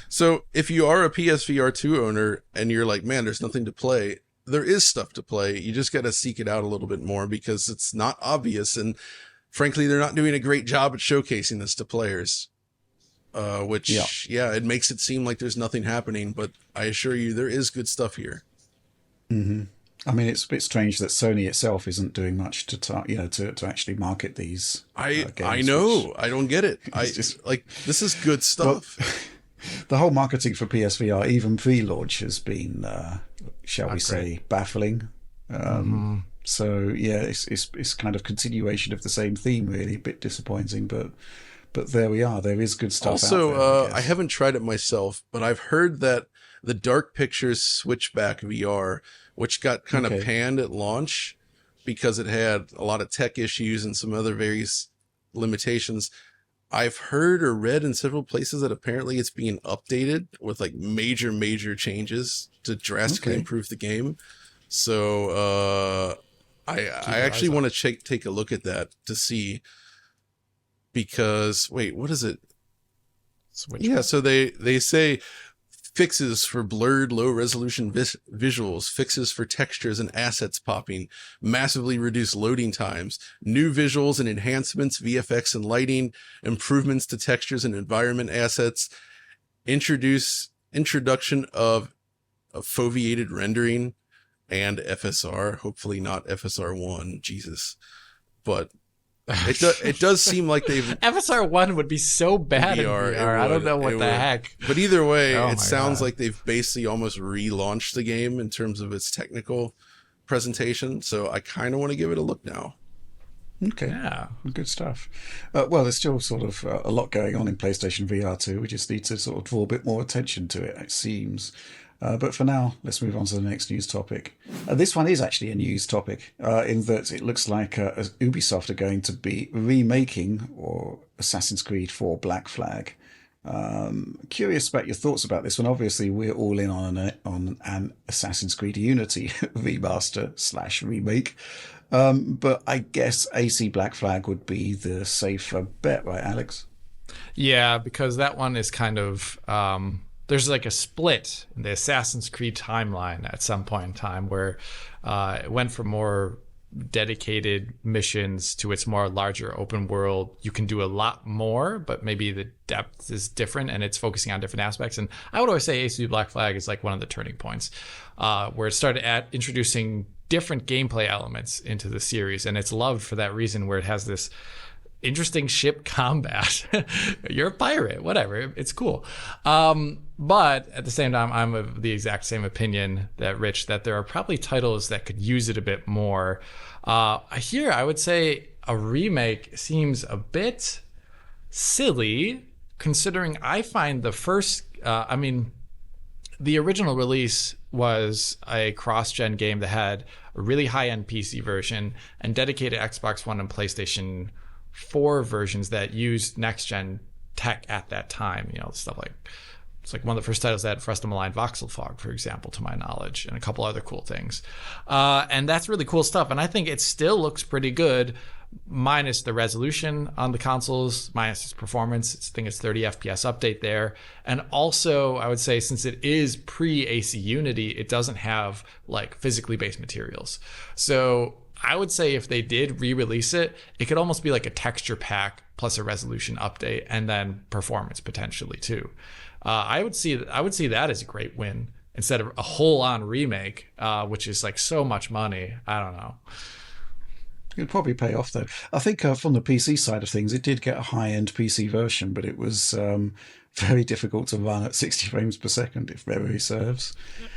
So if you are a PSVR2 owner and you're like, man, there's nothing to play, there is stuff to play. You just got to seek it out a little bit more because it's not obvious. And frankly, they're not doing a great job at showcasing this to players, which, it makes it seem like there's nothing happening. But I assure you, there is good stuff here.
Mm-hmm. I mean, it's a bit strange that Sony itself isn't doing much to actually market these. Games,
I know. I don't get it. Just like, this is good stuff.
Well, the whole marketing for PSVR, even pre-launch, has been, shall we say, baffling. So yeah, it's kind of continuation of the same theme, really. A bit disappointing, but there we are. There is good stuff.
Also,
out there,
I haven't tried it myself, but I've heard that the Dark Pictures Switchback VR, which got kind of panned at launch because it had a lot of tech issues and some other various limitations. I've heard or read in several places that apparently it's being updated with like major changes to drastically improve the game. So I actually want to take a look at that to see, because wait, what is it? Yeah, so they say fixes for blurred, low-resolution visuals, fixes for textures and assets popping, massively reduced loading times, new visuals and enhancements, VFX and lighting, improvements to textures and environment assets, introduction of foveated rendering and FSR, hopefully not FSR1, Jesus. But it does seem like they've...
FSR1 would be so bad in VR. I don't know what the heck.
But either way, it sounds like they've basically almost relaunched the game in terms of its technical presentation. So I kind of want to give it a look now.
Okay. Yeah. Good stuff. Well, there's still sort of a lot going on in PlayStation VR 2. We just need to sort of draw a bit more attention to it seems. But for now, let's move on to the next news topic. This one is actually a news topic in that it looks like Ubisoft are going to be remaking or Assassin's Creed 4 Black Flag. Curious about your thoughts about this one. Obviously, we're all in on an Assassin's Creed Unity remaster/remake. But I guess AC Black Flag would be the safer bet, right, Alex?
Yeah, because that one is kind of... there's like a split in the Assassin's Creed timeline at some point in time where it went from more dedicated missions to its more larger open world. You can do a lot more, but maybe the depth is different and it's focusing on different aspects. And I would always say AC Black Flag is like one of the turning points where it started at introducing different gameplay elements into the series. And it's loved for that reason, where it has this interesting ship combat. You're a pirate, whatever. It's cool. But at the same time, I'm of the exact same opinion that Rich, that there are probably titles that could use it a bit more. Here, I would say a remake seems a bit silly, considering I find the first, the original release was a cross-gen game that had a really high-end PC version and dedicated Xbox One and PlayStation 4 versions that used next-gen tech at that time. You know, stuff like, it's like one of the first titles that had Fresta Malign Voxel Fog, for example, to my knowledge, and a couple other cool things. And that's really cool stuff. And I think it still looks pretty good, minus the resolution on the consoles, minus its performance. I think it's 30 FPS update there. And also, I would say, since it is pre-AC Unity, it doesn't have like physically based materials. So I would say if they did re-release it, it could almost be like a texture pack plus a resolution update and then performance potentially too. I would see that as a great win instead of a whole-on remake, which is like so much money. I don't know.
It'd probably pay off though. I think from the PC side of things, it did get a high-end PC version, but it was very difficult to run at 60 frames per second, if memory serves.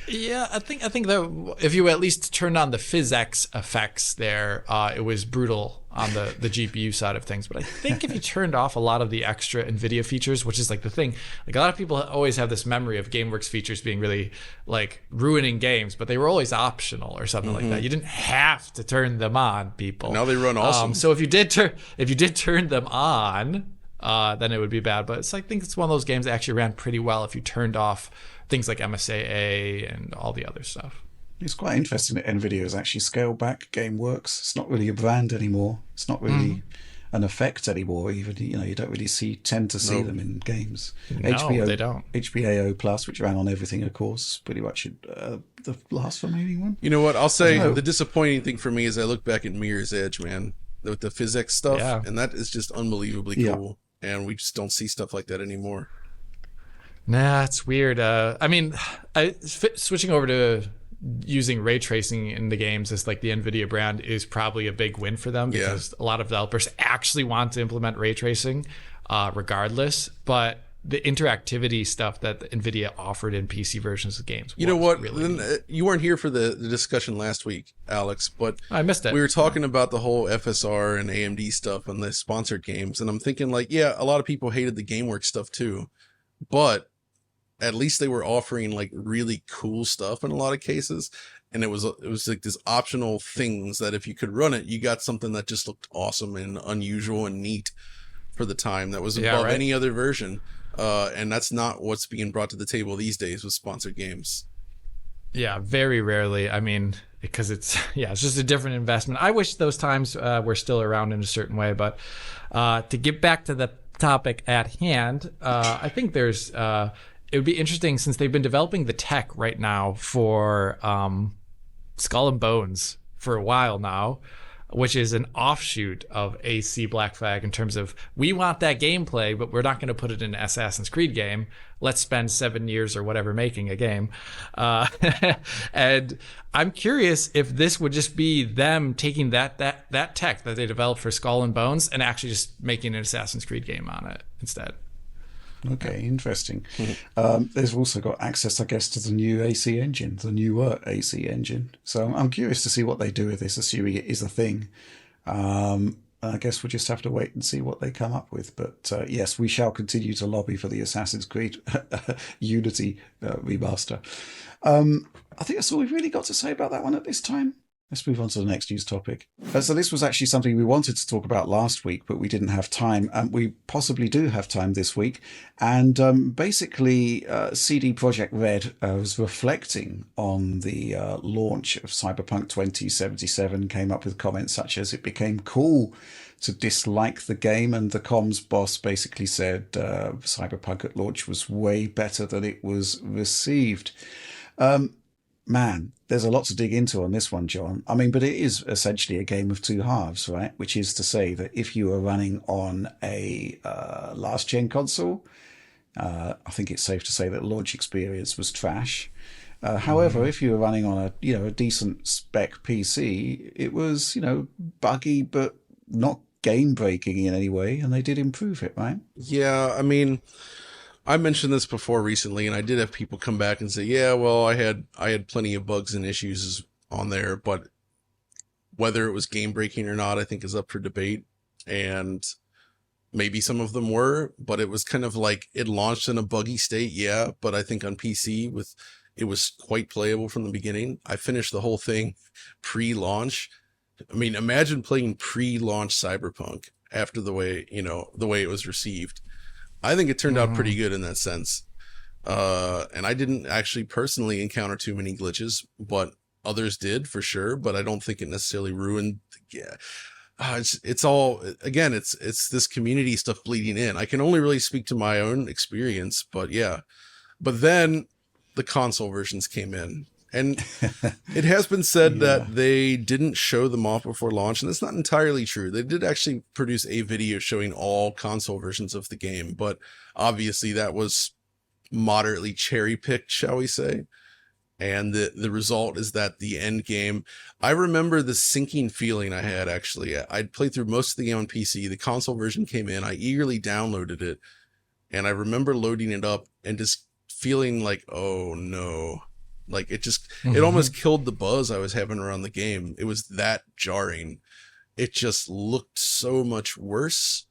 Yeah, I think that if you at least turned on the physics effects there, it was brutal on the GPU side of things. But I think if you turned off a lot of the extra Nvidia features, which is like the thing, like a lot of people always have this memory of GameWorks features being really like ruining games, but they were always optional or something like that. You didn't have to turn them on, people.
Now they run awesome.
So if you did turn them on, then it would be bad. But I think it's one of those games that actually ran pretty well if you turned off things like MSAA and all the other stuff.
It's quite interesting that Nvidia has actually scaled back GameWorks. It's not really a brand anymore. It's not really an effect anymore. Even you don't really tend to see them in games.
No, they don't.
HBAO Plus, which ran on everything, of course, pretty much the last remaining one.
You know what? I'll say the disappointing thing for me is I look back at Mirror's Edge, man, with the physics stuff, and that is just unbelievably cool. And we just don't see stuff like that anymore.
Nah, it's weird. I mean, switching over to using ray tracing in the games as like the Nvidia brand is probably a big win for them because a lot of developers actually want to implement ray tracing regardless. But the interactivity stuff that Nvidia offered in PC versions of games.
You know what? You weren't here for the discussion last week, Alex, but
I missed it.
We were talking about the whole FSR and AMD stuff on the sponsored games, and I'm thinking like, yeah, a lot of people hated the GameWorks stuff too, but at least they were offering like really cool stuff in a lot of cases. And it was like this optional things that if you could run it, you got something that just looked awesome and unusual and neat for the time that was above any other version. And that's not what's being brought to the table these days with sponsored games.
Yeah, very rarely. I mean, because it's just a different investment. I wish those times were still around in a certain way. But to get back to the topic at hand, I think it would be interesting since they've been developing the tech right now for Skull and Bones for a while now, which is an offshoot of AC Black Flag in terms of we want that gameplay, but we're not going to put it in an Assassin's Creed game. Let's spend 7 years or whatever making a game. And I'm curious if this would just be them taking that tech that they developed for Skull and Bones and actually just making an Assassin's Creed game on it instead.
Okay, interesting. They've also got access, I guess, to the new AC engine, the newer AC engine. So I'm curious to see what they do with this, assuming it is a thing. I guess we'll just have to wait and see what they come up with. But yes, we shall continue to lobby for the Assassin's Creed Unity remaster. I think that's all we've really got to say about that one at this time. Let's move on to the next news topic. So this was actually something we wanted to talk about last week, but we didn't have time. We possibly do have time this week. And basically, CD Projekt RED was reflecting on the launch of Cyberpunk 2077, came up with comments such as it became cool to dislike the game. And the comms boss basically said Cyberpunk at launch was way better than it was received. Man, there's a lot to dig into on this one, John. I mean, but it is essentially a game of two halves, right? Which is to say that if you are running on a last-gen console, I think it's safe to say that launch experience was trash. However, if you were running on a decent spec PC, it was buggy but not game-breaking in any way, and they did improve it, right?
Yeah, I mean, I mentioned this before recently, and I did have people come back and say, yeah, well, I had plenty of bugs and issues on there, but whether it was game breaking or not, I think is up for debate. And maybe some of them were, but it was kind of like it launched in a buggy state. Yeah. But I think on PC it was quite playable from the beginning. I finished the whole thing pre-launch. I mean, imagine playing pre-launch Cyberpunk after the way it was received. I think it turned out pretty good in that sense. And I didn't actually personally encounter too many glitches, but others did for sure. But I don't think it necessarily ruined. It's all, again, it's this community stuff bleeding in. I can only really speak to my own experience, but yeah. But then the console versions came in. And it has been said that they didn't show them off before launch, and that's not entirely true. They did actually produce a video showing all console versions of the game, but obviously that was moderately cherry-picked, shall we say. And the result is that the end game, I remember the sinking feeling I had, actually. I'd played through most of the game on PC. The console version came in. I eagerly downloaded it. And I remember loading it up and just feeling like, oh no, like it almost killed the buzz I was having around the game. It was that jarring. It just looked so much worse.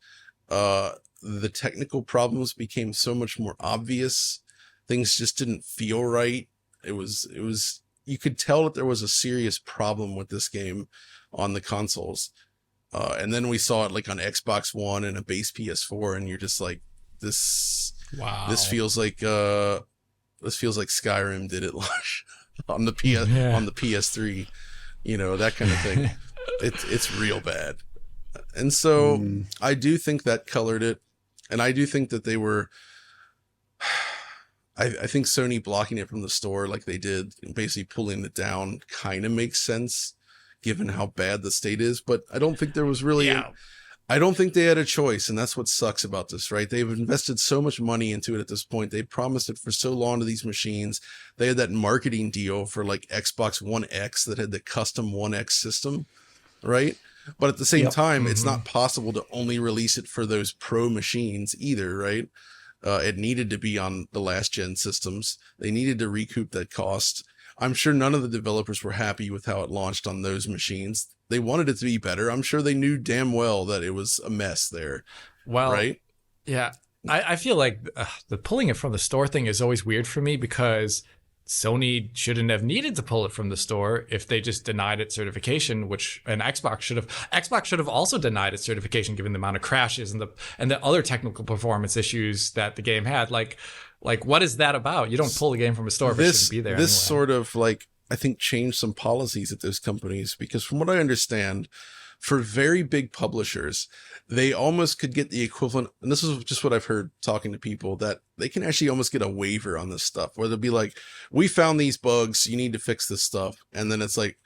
The technical problems became so much more obvious. Things just didn't feel right. It was, you could tell that there was a serious problem with this game on the consoles. And then we saw it like on Xbox One and a base PS4, and you're just like, this feels like Skyrim did at launch on the PS3, that kind of thing. It's real bad. And so I do think that colored it. And I do think that they were, I think Sony blocking it from the store like they did, basically pulling it down, kind of makes sense given how bad the state is. But I don't think there was really, I don't think they had a choice. And that's what sucks about this, right? They've invested so much money into it at this point. They promised it for so long to these machines. They had that marketing deal for like Xbox One X that had the custom One X system, right? But at the same time, it's not possible to only release it for those pro machines either, right? It needed to be on the last gen systems. They needed to recoup that cost. I'm sure none of the developers were happy with how it launched on those machines. They wanted it to be better. I'm sure they knew damn well that it was a mess there.
Well,
right?
Yeah. I feel like the pulling it from the store thing is always weird for me, because Sony shouldn't have needed to pull it from the store if they just denied it certification, and Xbox should have also denied its certification given the amount of crashes and the other technical performance issues that the game had. Like what is that about? You don't pull the game from a store if it shouldn't be there.
This
anyway.
sort of I think changed some policies at those companies, because from what I understand, for very big publishers, they almost could get the equivalent. And this is just what I've heard talking to people, that they can actually almost get a waiver on this stuff, where they'll be like, we found these bugs, you need to fix this stuff. And then it's like,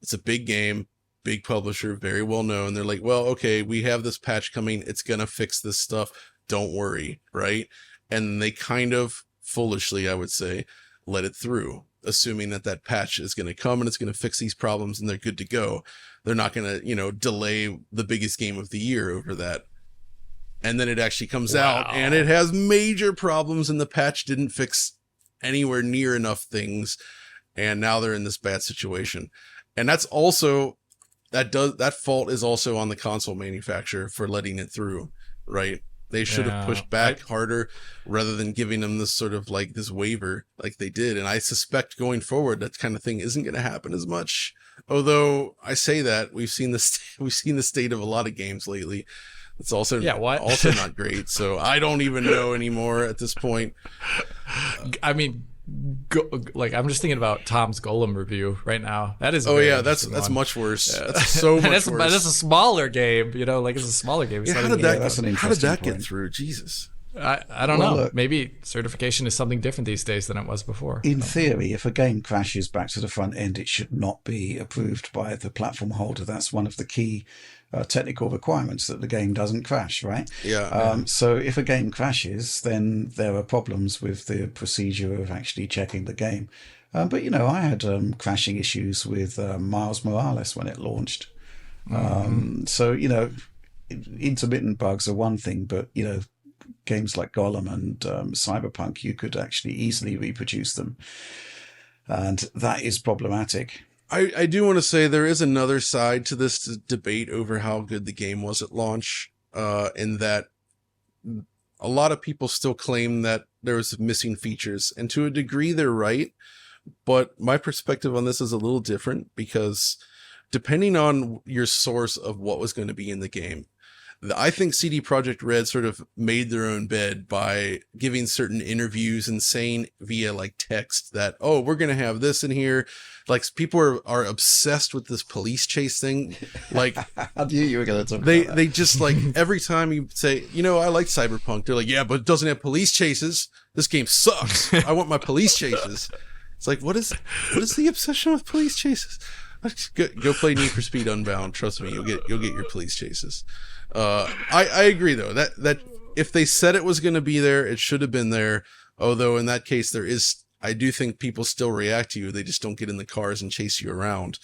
it's a big game, big publisher, very well known. They're like, well, okay, we have this patch coming. It's going to fix this stuff. Don't worry. Right. And they kind of foolishly, I would say, let it through, assuming that patch is going to come and it's going to fix these problems and they're good to go. They're not going to, delay the biggest game of the year over that. And then it actually comes out and it has major problems, and the patch didn't fix anywhere near enough things. And now they're in this bad situation. And that's also, that fault is also on the console manufacturer for letting it through, right? They should have pushed back harder rather than giving them this sort of like this waiver like they did. And I suspect going forward, that kind of thing isn't going to happen as much. Although I say that, we've seen the state of a lot of games lately. It's also also not great. So I don't even know anymore at this point.
I mean, I'm just thinking about Tom's Golem review right now. That is
that's much worse. Yeah. That's so much worse. But
it's a smaller game, it's a smaller game.
Yeah, how did that get through? Jesus.
I don't know. Look, maybe certification is something different these days than it was before.
In theory, if a game crashes back to the front end, it should not be approved by the platform holder. That's one of the key technical requirements, that the game doesn't crash, right?
Yeah.
So if a game crashes, then there are problems with the procedure of actually checking the game. But I had crashing issues with Miles Morales when it launched. So intermittent bugs are one thing, but games like Golem and Cyberpunk, you could actually easily reproduce them, and that is problematic.
I do want to say there is another side to this debate over how good the game was at launch, in that a lot of people still claim that there was missing features, and to a degree they're right, but my perspective on this is a little different, because depending on your source of what was going to be in the game, I think CD Projekt Red sort of made their own bed by giving certain interviews and saying via like text that, oh, we're going to have this in here. Like, people are obsessed with this police chase thing. Like,
I knew you were going to talk
about
that.
They just like, every time you say, I like Cyberpunk, they're like, yeah, but it doesn't have police chases. This game sucks. I want my police chases. It's like, what is the obsession with police chases? Go play Need for Speed Unbound. Trust me, you'll get your police chases. I agree though that if they said it was going to be there, it should have been there. Although in that case, I do think people still react to you. They just don't get in the cars and chase you around.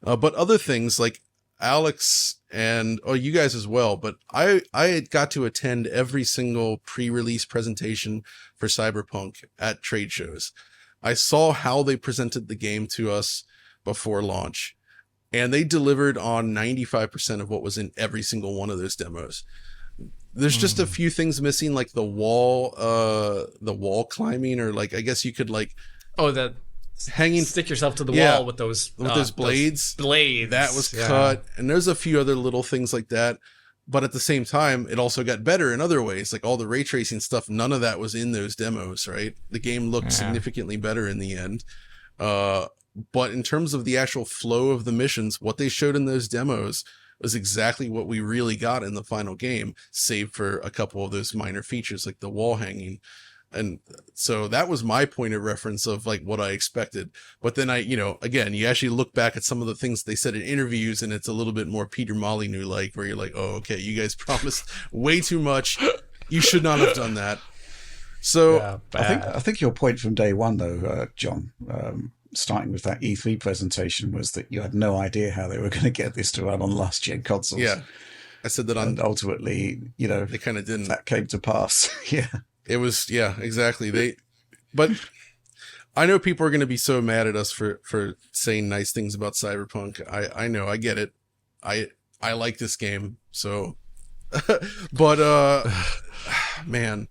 But other things, like, Alex and you guys as well, but I got to attend every single pre-release presentation for Cyberpunk at trade shows. I saw how they presented the game to us before launch, and they delivered on 95% of what was in every single one of those demos. There's just a few things missing, like the wall climbing, or like, I guess you could like,
that
hanging,
stick yourself to the wall with those
blades.
Blades
that was cut, and there's a few other little things like that. But at the same time, it also got better in other ways, like all the ray tracing stuff. None of that was in those demos, right? The game looked significantly better in the end. But in terms of the actual flow of the missions, what they showed in those demos was exactly what we really got in the final game, save for a couple of those minor features like the wall hanging. And so that was my point of reference of like what I expected. But then again, you actually look back at some of the things they said in interviews, and it's a little bit more Peter Molyneux like, where you're like, oh, okay, you guys promised way too much. You should not have done that. So
I think your point from day one, though, John, starting with that E3 presentation, was that you had no idea how they were going to get this to run on last gen consoles.
Yeah, I said that
and ultimately,
they kind of didn't.
That came to pass. Yeah.
It was, exactly. But I know people are going to be so mad at us for saying nice things about Cyberpunk. I know, I get it. I like this game. So, but, man,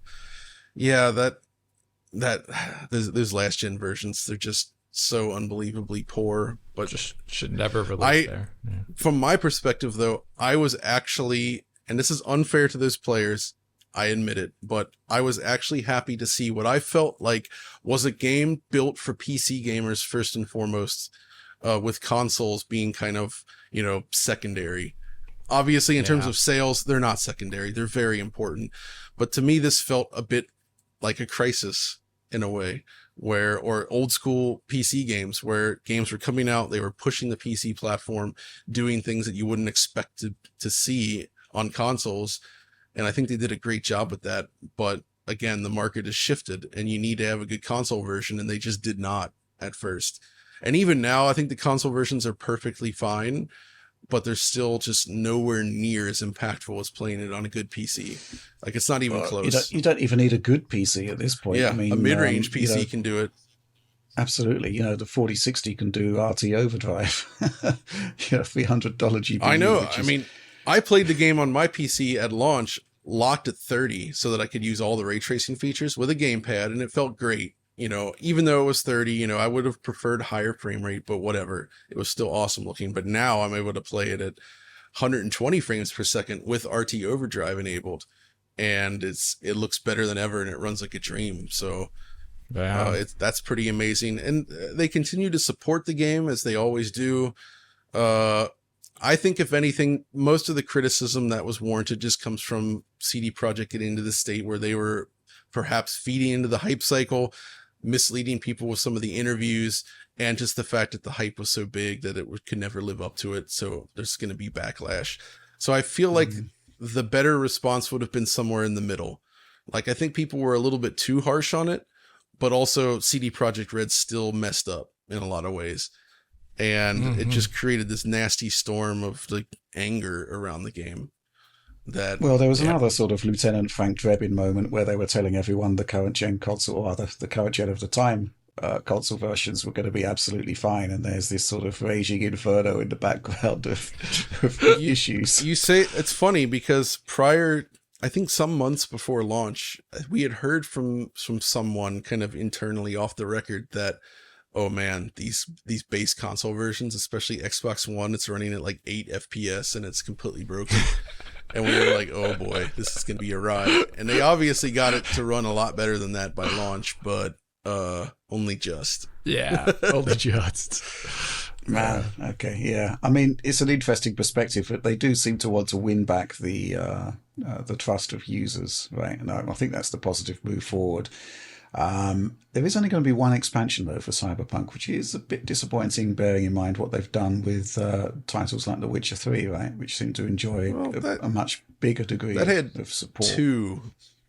yeah, those last gen versions, they're just so unbelievably poor, but
just should never release there. Yeah.
From my perspective though, I was actually, and this is unfair to those players, I admit it, but I was actually happy to see what I felt like was a game built for PC gamers first and foremost, with consoles being kind of, secondary. Obviously, in terms of sales, they're not secondary. They're very important. But to me, this felt a bit like a crisis in a way, or old school PC games, where games were coming out, they were pushing the PC platform, doing things that you wouldn't expect to see on consoles. And I think they did a great job with that. But again, the market has shifted, and you need to have a good console version, and they just did not at first. And even now, I think the console versions are perfectly fine, but they're still just nowhere near as impactful as playing it on a good PC. Like, it's not even close.
You don't even need a good PC at this point.
Yeah,
I mean,
a mid-range PC can do it.
Absolutely. The 4060 can do RT overdrive. $300 GPU.
I know. I mean, I played the game on my PC at launch, locked at 30 so that I could use all the ray tracing features with a gamepad, and it felt great. Even though it was 30, I would have preferred higher frame rate, but whatever. It was still awesome looking. But now I'm able to play it at 120 frames per second with RT overdrive enabled, and it looks better than ever, and it runs like a dream. So that's pretty amazing. And they continue to support the game as they always do. I think, if anything, most of the criticism that was warranted just comes from CD Projekt getting into the state where they were perhaps feeding into the hype cycle, misleading people with some of the interviews, and just the fact that the hype was so big that it could never live up to it. So there's going to be backlash. So I feel like the better response would have been somewhere in the middle. Like, I think people were a little bit too harsh on it, but also CD Projekt Red still messed up in a lot of ways. And it just created this nasty storm of like anger around the game. Well, there was another sort of Lieutenant Frank Drebin moment where they were telling everyone the current gen console, or the current gen of the time console versions were going to be absolutely fine, and there's this sort of raging inferno in the background of issues. You say it's funny because prior, I think some months before launch, we had heard from someone kind of internally off the record that, oh man, these base console versions, especially Xbox One, it's running at like 8 FPS and it's completely broken. And we were like, oh boy, this is going to be a ride. And they obviously got it to run a lot better than that by launch, but only just.
Yeah, only just.
Man, okay, yeah. I mean, it's an interesting perspective, but they do seem to want to win back the trust of users, right? And I think that's the positive move forward. There is only going to be one expansion, though, for Cyberpunk, which is a bit disappointing, bearing in mind what they've done with titles like The Witcher 3, right? Which seem to enjoy a much bigger degree of support. 2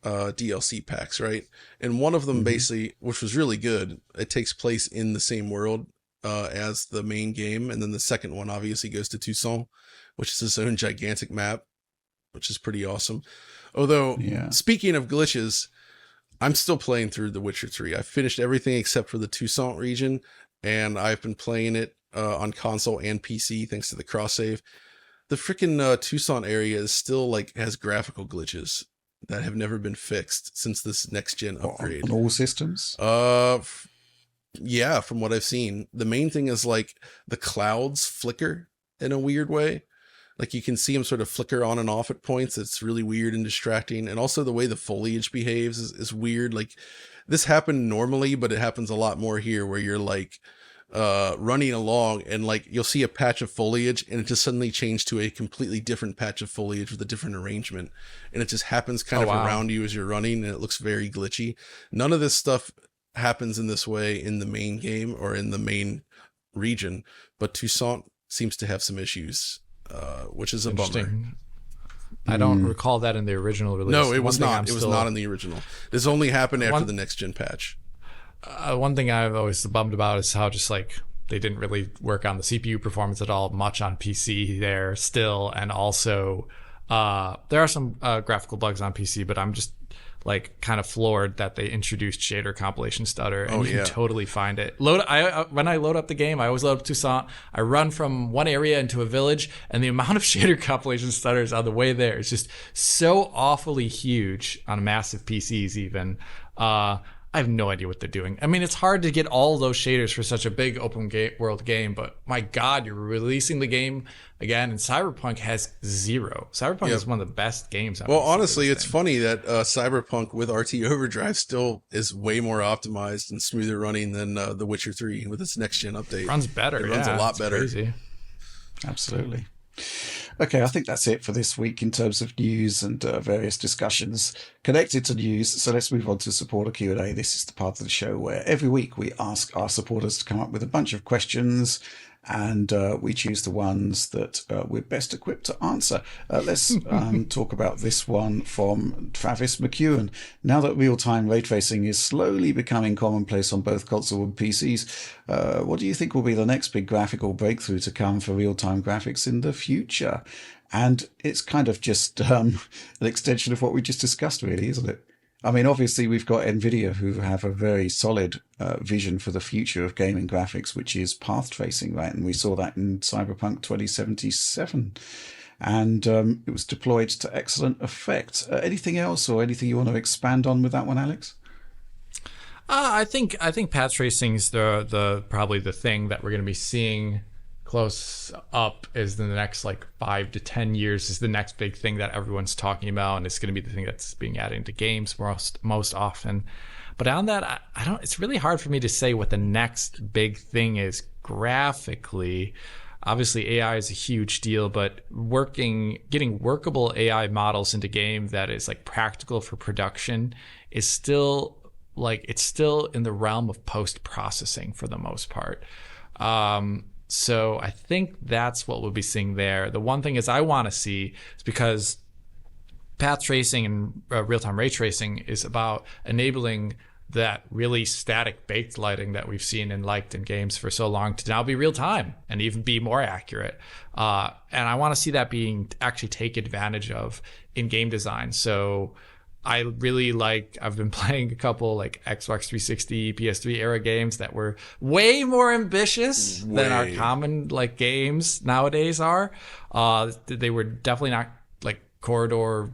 DLC packs, right? And one of them basically, which was really good, it takes place in the same world
as the main game, and then the second one obviously goes to Toussaint, which is its own gigantic map, which is pretty awesome. Although, speaking of glitches, I'm still playing through The Witcher 3. I finished everything except for the Toussaint region, and I've been playing it on console and PC thanks to the cross save. The freaking Toussaint area is still like has graphical glitches that have never been fixed since this next gen upgrade.
On all systems?
Yeah, from what I've seen. The main thing is like the clouds flicker in a weird way. Like you can see them sort of flicker on and off at points. It's really weird and distracting. And also the way the foliage behaves is weird. Like this happened normally, but it happens a lot more here where you're like running along and like you'll see a patch of foliage and it just suddenly changed to a completely different patch of foliage with a different arrangement, and it just happens kind of around you as you're running, and it looks very glitchy. None of this stuff happens in this way in the main game or in the main region, but Toussaint seems to have some issues, which is a bummer.
I don't recall that in the original release.
No, it was not. It was not in the original. This only happened after the next gen patch.
One thing I've always bummed about is how just like they didn't really work on the CPU performance at all much on PC there still. And also there are some graphical bugs on PC, but I'm just like kind of floored that they introduced shader compilation stutter, and you can totally find it. When I load up the game, I always load up Toussaint. I run from one area into a village, and the amount of shader compilation stutters on the way there is just so awfully huge on massive PCs even. I have no idea what they're doing. I mean, it's hard to get all those shaders for such a big open world game, but my God, you're releasing the game again, and Cyberpunk has zero. Cyberpunk is one of the best games.
Well, honestly, it's funny that Cyberpunk with RT Overdrive still is way more optimized and smoother running than The Witcher 3 with its next gen update.
Runs better.
It runs a lot better.
Crazy.
Absolutely. Okay, I think that's it for this week in terms of news and various discussions connected to news. So let's move on to supporter Q&A. This is the part of the show where every week we ask our supporters to come up with a bunch of questions, and we choose the ones that we're best equipped to answer. Let's talk about this one from Travis McEwen. Now that real-time ray tracing is slowly becoming commonplace on both console and PCs, what do you think will be the next big graphical breakthrough to come for real-time graphics in the future? And it's kind of just an extension of what we just discussed, really, isn't it? I mean, obviously, we've got Nvidia, who have a very solid vision for the future of gaming graphics, which is path tracing, right? And we saw that in Cyberpunk 2077. And it was deployed to excellent effect. Anything else or anything you want to expand on with that one, Alex?
I think path tracing is the probably the thing that we're going to be seeing close up is in the next like 5 to 10 years is the next big thing that everyone's talking about, and it's going to be the thing that's being added into games most often. But on that, I don't. It's really hard for me to say what the next big thing is graphically. Obviously, AI is a huge deal, but getting workable AI models into game that is like practical for production is still it's still in the realm of post-processing for the most part. So I think that's what we'll be seeing there. The one thing is I want to see is because path tracing and real-time ray tracing is about enabling that really static baked lighting that we've seen and liked in games for so long to now be real time and even be more accurate. And I want to see that being actually take advantage of in game design. So I really I've been playing a couple like Xbox 360, PS3 era games that were way more ambitious than our common like games nowadays are. They were definitely not like corridor,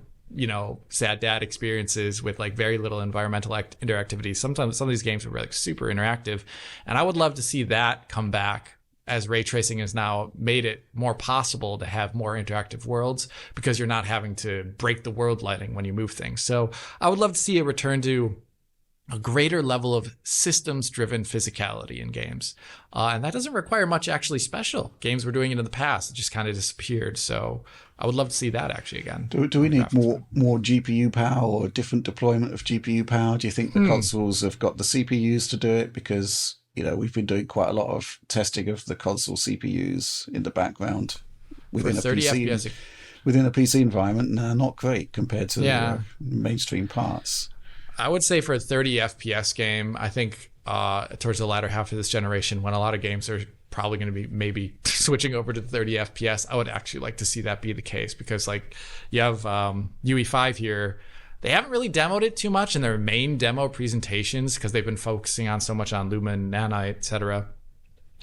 sad dad experiences with like very little environmental interactivity. Sometimes some of these games were like super interactive, and I would love to see that come back as ray tracing has now made it more possible to have more interactive worlds because you're not having to break the world lighting when you move things. So I would love to see a return to a greater level of systems-driven physicality in games. And that doesn't require much actually special. Games were doing it in the past. It just kind of disappeared. So I would love to see that actually again.
Do we need more GPU power or a different deployment of GPU power? Do you think the consoles have got the CPUs to do it? Because we've been doing quite a lot of testing of the console CPUs in the background within a 30 PC, FPS. Within a PC environment, not great compared to the mainstream parts.
I would say for a 30 FPS game, I think towards the latter half of this generation, when a lot of games are probably going to be maybe switching over to 30 FPS, I would actually like to see that be the case, because like you have UE5 here. They haven't really demoed it too much in their main demo presentations because they've been focusing on so much on Lumen, Nanite, etc.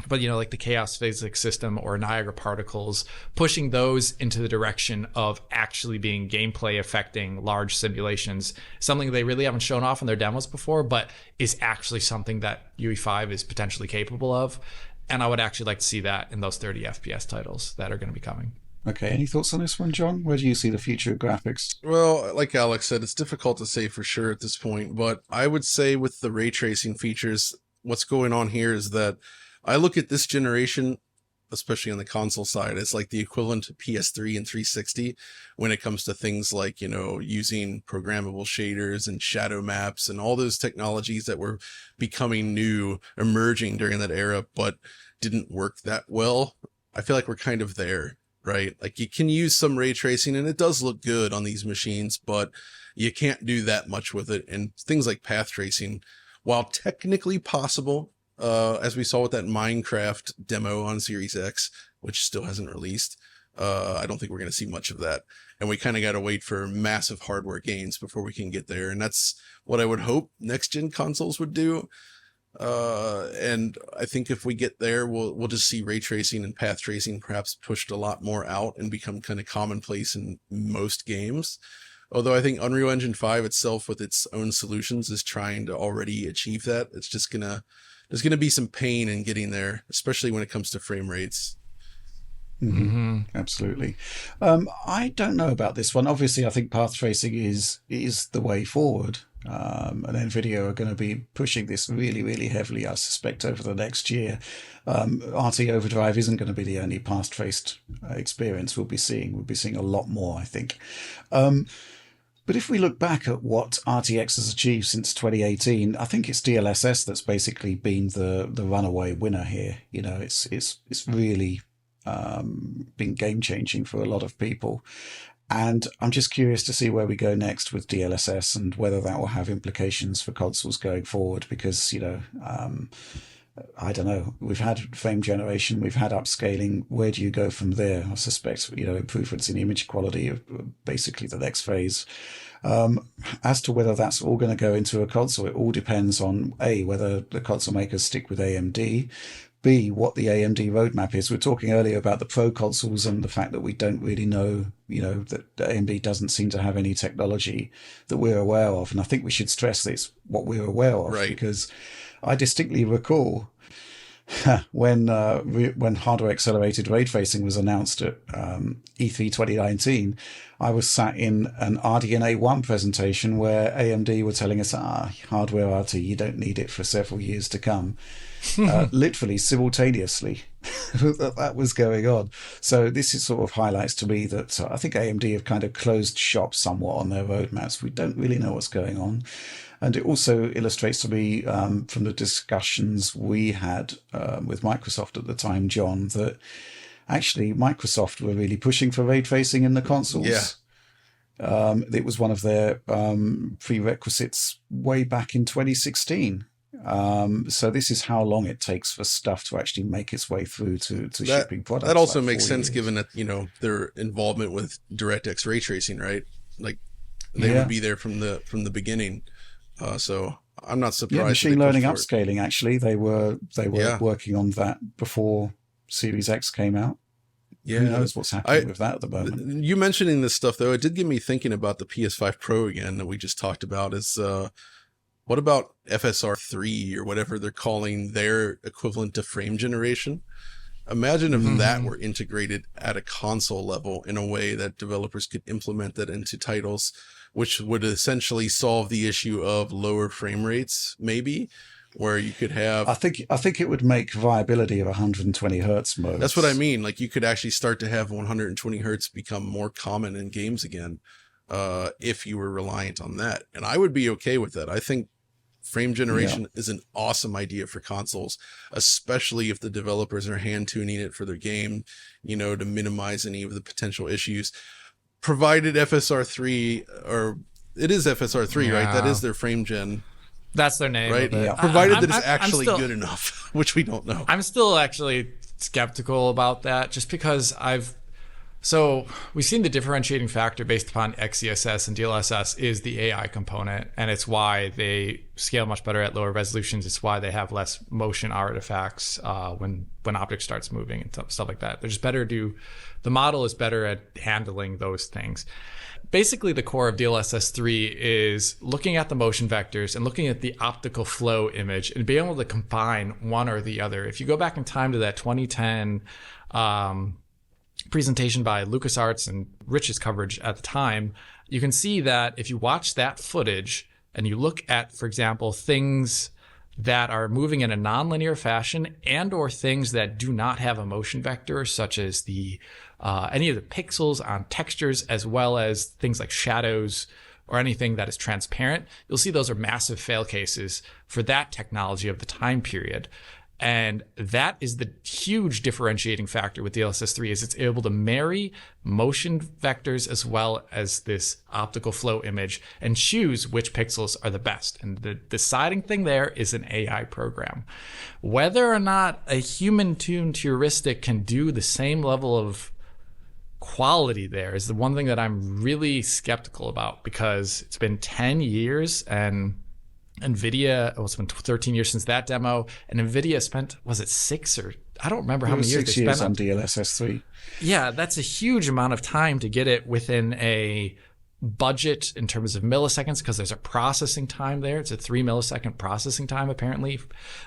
But, you know, like the chaos physics system or Niagara particles, pushing those into the direction of actually being gameplay affecting large simulations, something they really haven't shown off in their demos before, but is actually something that UE5 is potentially capable of. And I would actually like to see that in those 30 FPS titles that are going to be coming.
Okay, any thoughts on this one, John? Where do you see the future of graphics?
Well, like Alex said, it's difficult to say for sure at this point, but I would say with the ray tracing features, what's going on here is that I look at this generation, especially on the console side, as like the equivalent to PS3 and 360 when it comes to things like, you know, using programmable shaders and shadow maps and all those technologies that were becoming new, emerging during that era, but didn't work that well. I feel like we're kind of there, right? Like you can use some ray tracing and it does look good on these machines, but you can't do that much with it. And things like path tracing, while technically possible, as we saw with that Minecraft demo on Series X, which still hasn't released, I don't think we're going to see much of that. And we kind of got to wait for massive hardware gains before we can get there. And that's what I would hope next-gen consoles would do. And I think if we get there, we'll just see ray tracing and path tracing perhaps pushed a lot more out and become kind of commonplace in most games. Although I think Unreal Engine 5 itself with its own solutions is trying to already achieve that. It's just there's going to be some pain in getting there, especially when it comes to frame rates.
Mm-hmm. Absolutely. I don't know about this one. Obviously, I think path tracing is the way forward. And Nvidia are going to be pushing this really, really heavily, I suspect, over the next year. RT Overdrive isn't going to be the only path traced experience we'll be seeing. We'll be seeing a lot more, I think. But if we look back at what RTX has achieved since 2018, I think it's DLSS that's basically been the runaway winner here. You know, it's really been game changing for a lot of people. And I'm just curious to see where we go next with DLSS and whether that will have implications for consoles going forward, because, you know, I don't know. We've had frame generation, we've had upscaling. Where do you go from there? I suspect, you know, improvements in image quality are basically the next phase. As to whether that's all going to go into a console, it all depends on A, whether the console makers stick with AMD, B, what the AMD roadmap is. We were talking earlier about the Pro consoles and the fact that we don't really know, you know, that AMD doesn't seem to have any technology that we're aware of. And I think we should stress this, what we're aware of,
right?
Because I distinctly recall when hardware accelerated ray tracing was announced at E3 2019, I was sat in an RDNA 1 presentation where AMD were telling us, hardware RT, you don't need it for several years to come. Literally simultaneously that was going on. So this is sort of highlights to me that I think AMD have kind of closed shop somewhat on their roadmaps. We don't really know what's going on. And it also illustrates to me from the discussions we had with Microsoft at the time, John, that actually Microsoft were really pushing for ray tracing in the consoles.
Yeah.
It was one of their prerequisites way back in 2016. So this is how long it takes for stuff to actually make its way through to shipping products.
That also makes sense given that, you know, their involvement with DirectX ray tracing, right? Like they would be there from the beginning. So I'm not surprised.
Yeah, machine learning upscaling, actually, they were working on that before Series X came out. Yeah, who knows what's happening with that at the moment.
You mentioning this stuff, though, it did get me thinking about the PS5 Pro again that we just talked about. Is what about FSR3 or whatever they're calling their equivalent to frame generation? Imagine if that were integrated at a console level in a way that developers could implement that into titles, which would essentially solve the issue of lower frame rates, maybe, where you could have...
I think it would make viability of 120 hertz modes.
That's what I mean. Like you could actually start to have 120 hertz become more common in games again, if you were reliant on that. And I would be okay with that. I think frame generation is an awesome idea for consoles, especially if the developers are hand tuning it for their game, you know, to minimize any of the potential issues. Provided FSR3, or it is FSR3, right? That is their frame gen.
That's their name,
right?
Yeah.
Provided that it's
I'm
actually
still,
good enough, which we don't know.
I'm still actually skeptical about that, just because So we've seen the differentiating factor based upon XeSS and DLSS is the AI component, and it's why they scale much better at lower resolutions. It's why they have less motion artifacts when object starts moving and stuff like that. They're just better the model is better at handling those things. Basically, the core of DLSS 3 is looking at the motion vectors and looking at the optical flow image and being able to combine one or the other. If you go back in time to that 2010 presentation by LucasArts and Rich's coverage at the time, you can see that if you watch that footage and you look at, for example, things that are moving in a nonlinear fashion and or things that do not have a motion vector, such as any of the pixels on textures, as well as things like shadows or anything that is transparent, you'll see those are massive fail cases for that technology of the time period. And that is the huge differentiating factor with DLSS 3 is it's able to marry motion vectors as well as this optical flow image and choose which pixels are the best. And the deciding thing there is an AI program. Whether or not a human-tuned heuristic can do the same level of quality there is the one thing that I'm really skeptical about, because it's been 10 years and Nvidia, it's been 13 years since that demo, and Nvidia spent, was it 6 or I don't remember how many years they spent
6 years on DLSS 3.
Yeah, that's a huge amount of time to get it within a budget in terms of milliseconds, because there's a processing time there. It's a 3 millisecond processing time apparently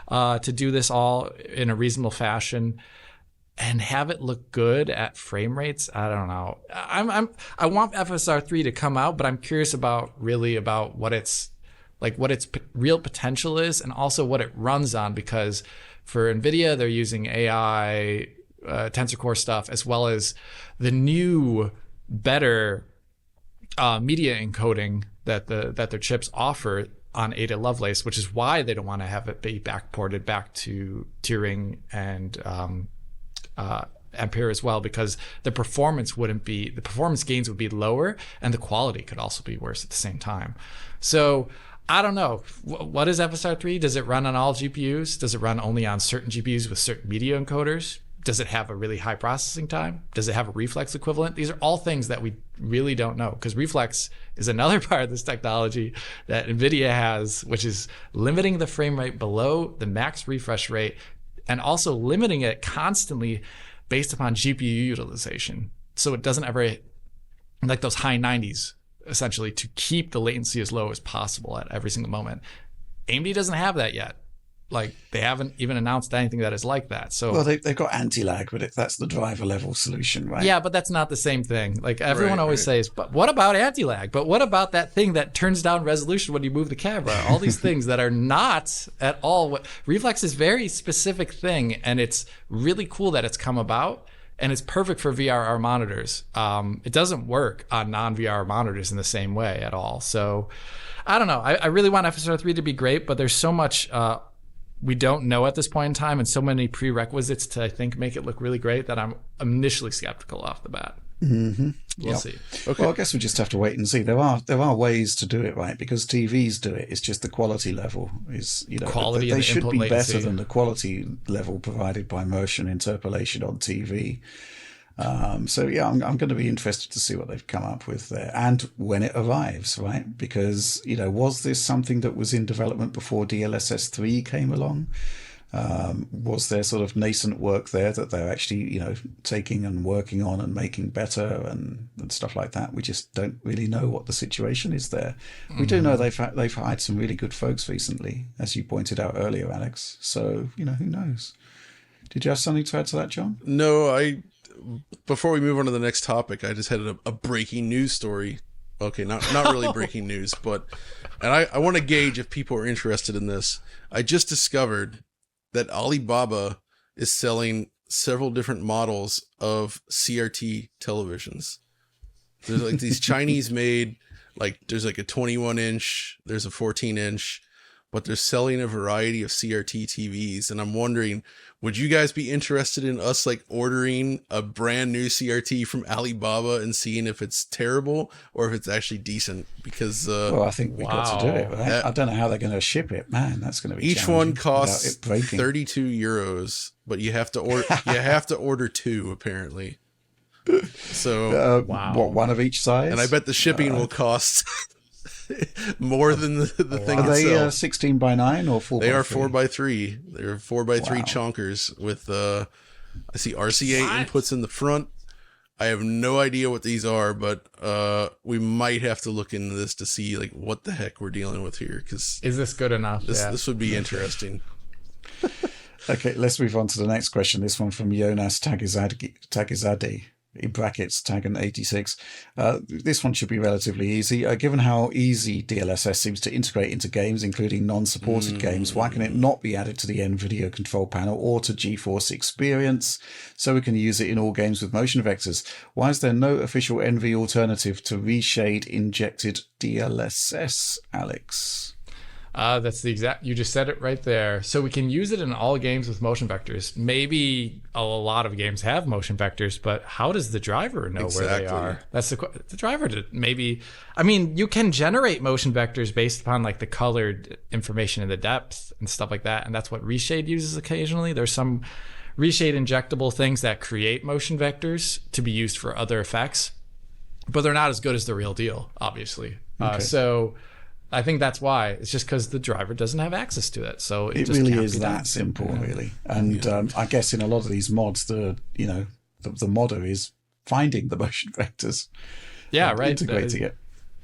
to do this all in a reasonable fashion and have it look good at frame rates. I don't know. I want FSR 3 to come out, but I'm curious about what its real potential is, and also what it runs on, because for NVIDIA, they're using AI, Tensor Core stuff, as well as the new, better media encoding that their chips offer on Ada Lovelace, which is why they don't want to have it be backported back to Turing and Ampere as well, because the performance gains would be lower, and the quality could also be worse at the same time. So I don't know. What is FSR 3? Does it run on all GPUs? Does it run only on certain GPUs with certain media encoders? Does it have a really high processing time? Does it have a reflex equivalent? These are all things that we really don't know, because reflex is another part of this technology that NVIDIA has, which is limiting the frame rate below the max refresh rate and also limiting it constantly based upon GPU utilization. So it doesn't ever, like those high 90s, essentially, to keep the latency as low as possible at every single moment. AMD doesn't have that yet. Like, they haven't even announced anything that is like that. So,
well, they've got anti-lag, but that's the driver level solution, right?
Yeah, but that's not the same thing. Like, everyone always says, but what about anti-lag? But what about that thing that turns down resolution when you move the camera? All these things that are not at all reflex is a very specific thing, and it's really cool that it's come about. And it's perfect for VRR monitors. It doesn't work on non-VR monitors in the same way at all. So I don't know. I really want FSR 3 to be great, but there's so much we don't know at this point in time, and so many prerequisites to, I think, make it look really great that I'm initially skeptical off the bat.
Mm-hmm.
We'll see.
Okay. Well, I guess we just have to wait and see. There are ways to do it, right? Because TVs do it. It's just the quality level is,
quality
they should be
latency.
better than the quality level provided by motion interpolation on TV. So yeah, I'm going to be interested to see what they've come up with there and when it arrives, right? Because, was this something that was in development before DLSS 3 came along? Was there sort of nascent work there that they're actually, taking and working on and making better and stuff like that? We just don't really know what the situation is there. We do know they've hired some really good folks recently, as you pointed out earlier, Alex. So, who knows? Did you have something to add to that, John?
No, before we move on to the next topic, I just had a breaking news story. Okay, not really breaking news, but, and I want to gauge if people are interested in this. I just discovered that Alibaba is selling several different models of CRT televisions. There's like these Chinese made, like there's like a 21-inch, there's a 14-inch, but they're selling a variety of CRT TVs. And I'm wondering, would you guys be interested in us like ordering a brand new CRT from Alibaba and seeing if it's terrible or if it's actually decent? Because
well, I think we got to do it, right? I don't know how they're going to ship it, man. That's going to be
each one costs 32 euros, but you have to order order 2 apparently. So
what, one of each size?
And I bet the shipping will cost more than the thing
Are they
itself.
16 by 9 or 4
They
by
are
3?
4x3. They're 4x3 chonkers with I see RCA inputs in the front. I have no idea what these are, but we might have to look into this to see like what the heck we're dealing with here. Because
is this good enough?
This would be interesting.
Okay, let's move on to the next question. This one from Jonas Tagizade. In brackets, Tagan86. This one should be relatively easy. Given how easy DLSS seems to integrate into games, including non-supported games, why can it not be added to the Nvidia Control Panel or to GeForce Experience so we can use it in all games with motion vectors? Why is there no official NV alternative to reshade injected DLSS, Alex?
That's the exact, you just said it right there. So we can use it in all games with motion vectors. Maybe a lot of games have motion vectors, but how does the driver know where they are? That's the driver maybe. I mean, you can generate motion vectors based upon like the colored information in the depth and stuff like that. And that's what Reshade uses occasionally. There's some Reshade injectable things that create motion vectors to be used for other effects, but they're not as good as the real deal, obviously.
Okay.
So I think that's why. It's just because the driver doesn't have access to it. So it just
really
can't
is
be
that
done.
simple, really. And I guess in a lot of these mods, the modder is finding the motion vectors.
Yeah, right.
Integrating it.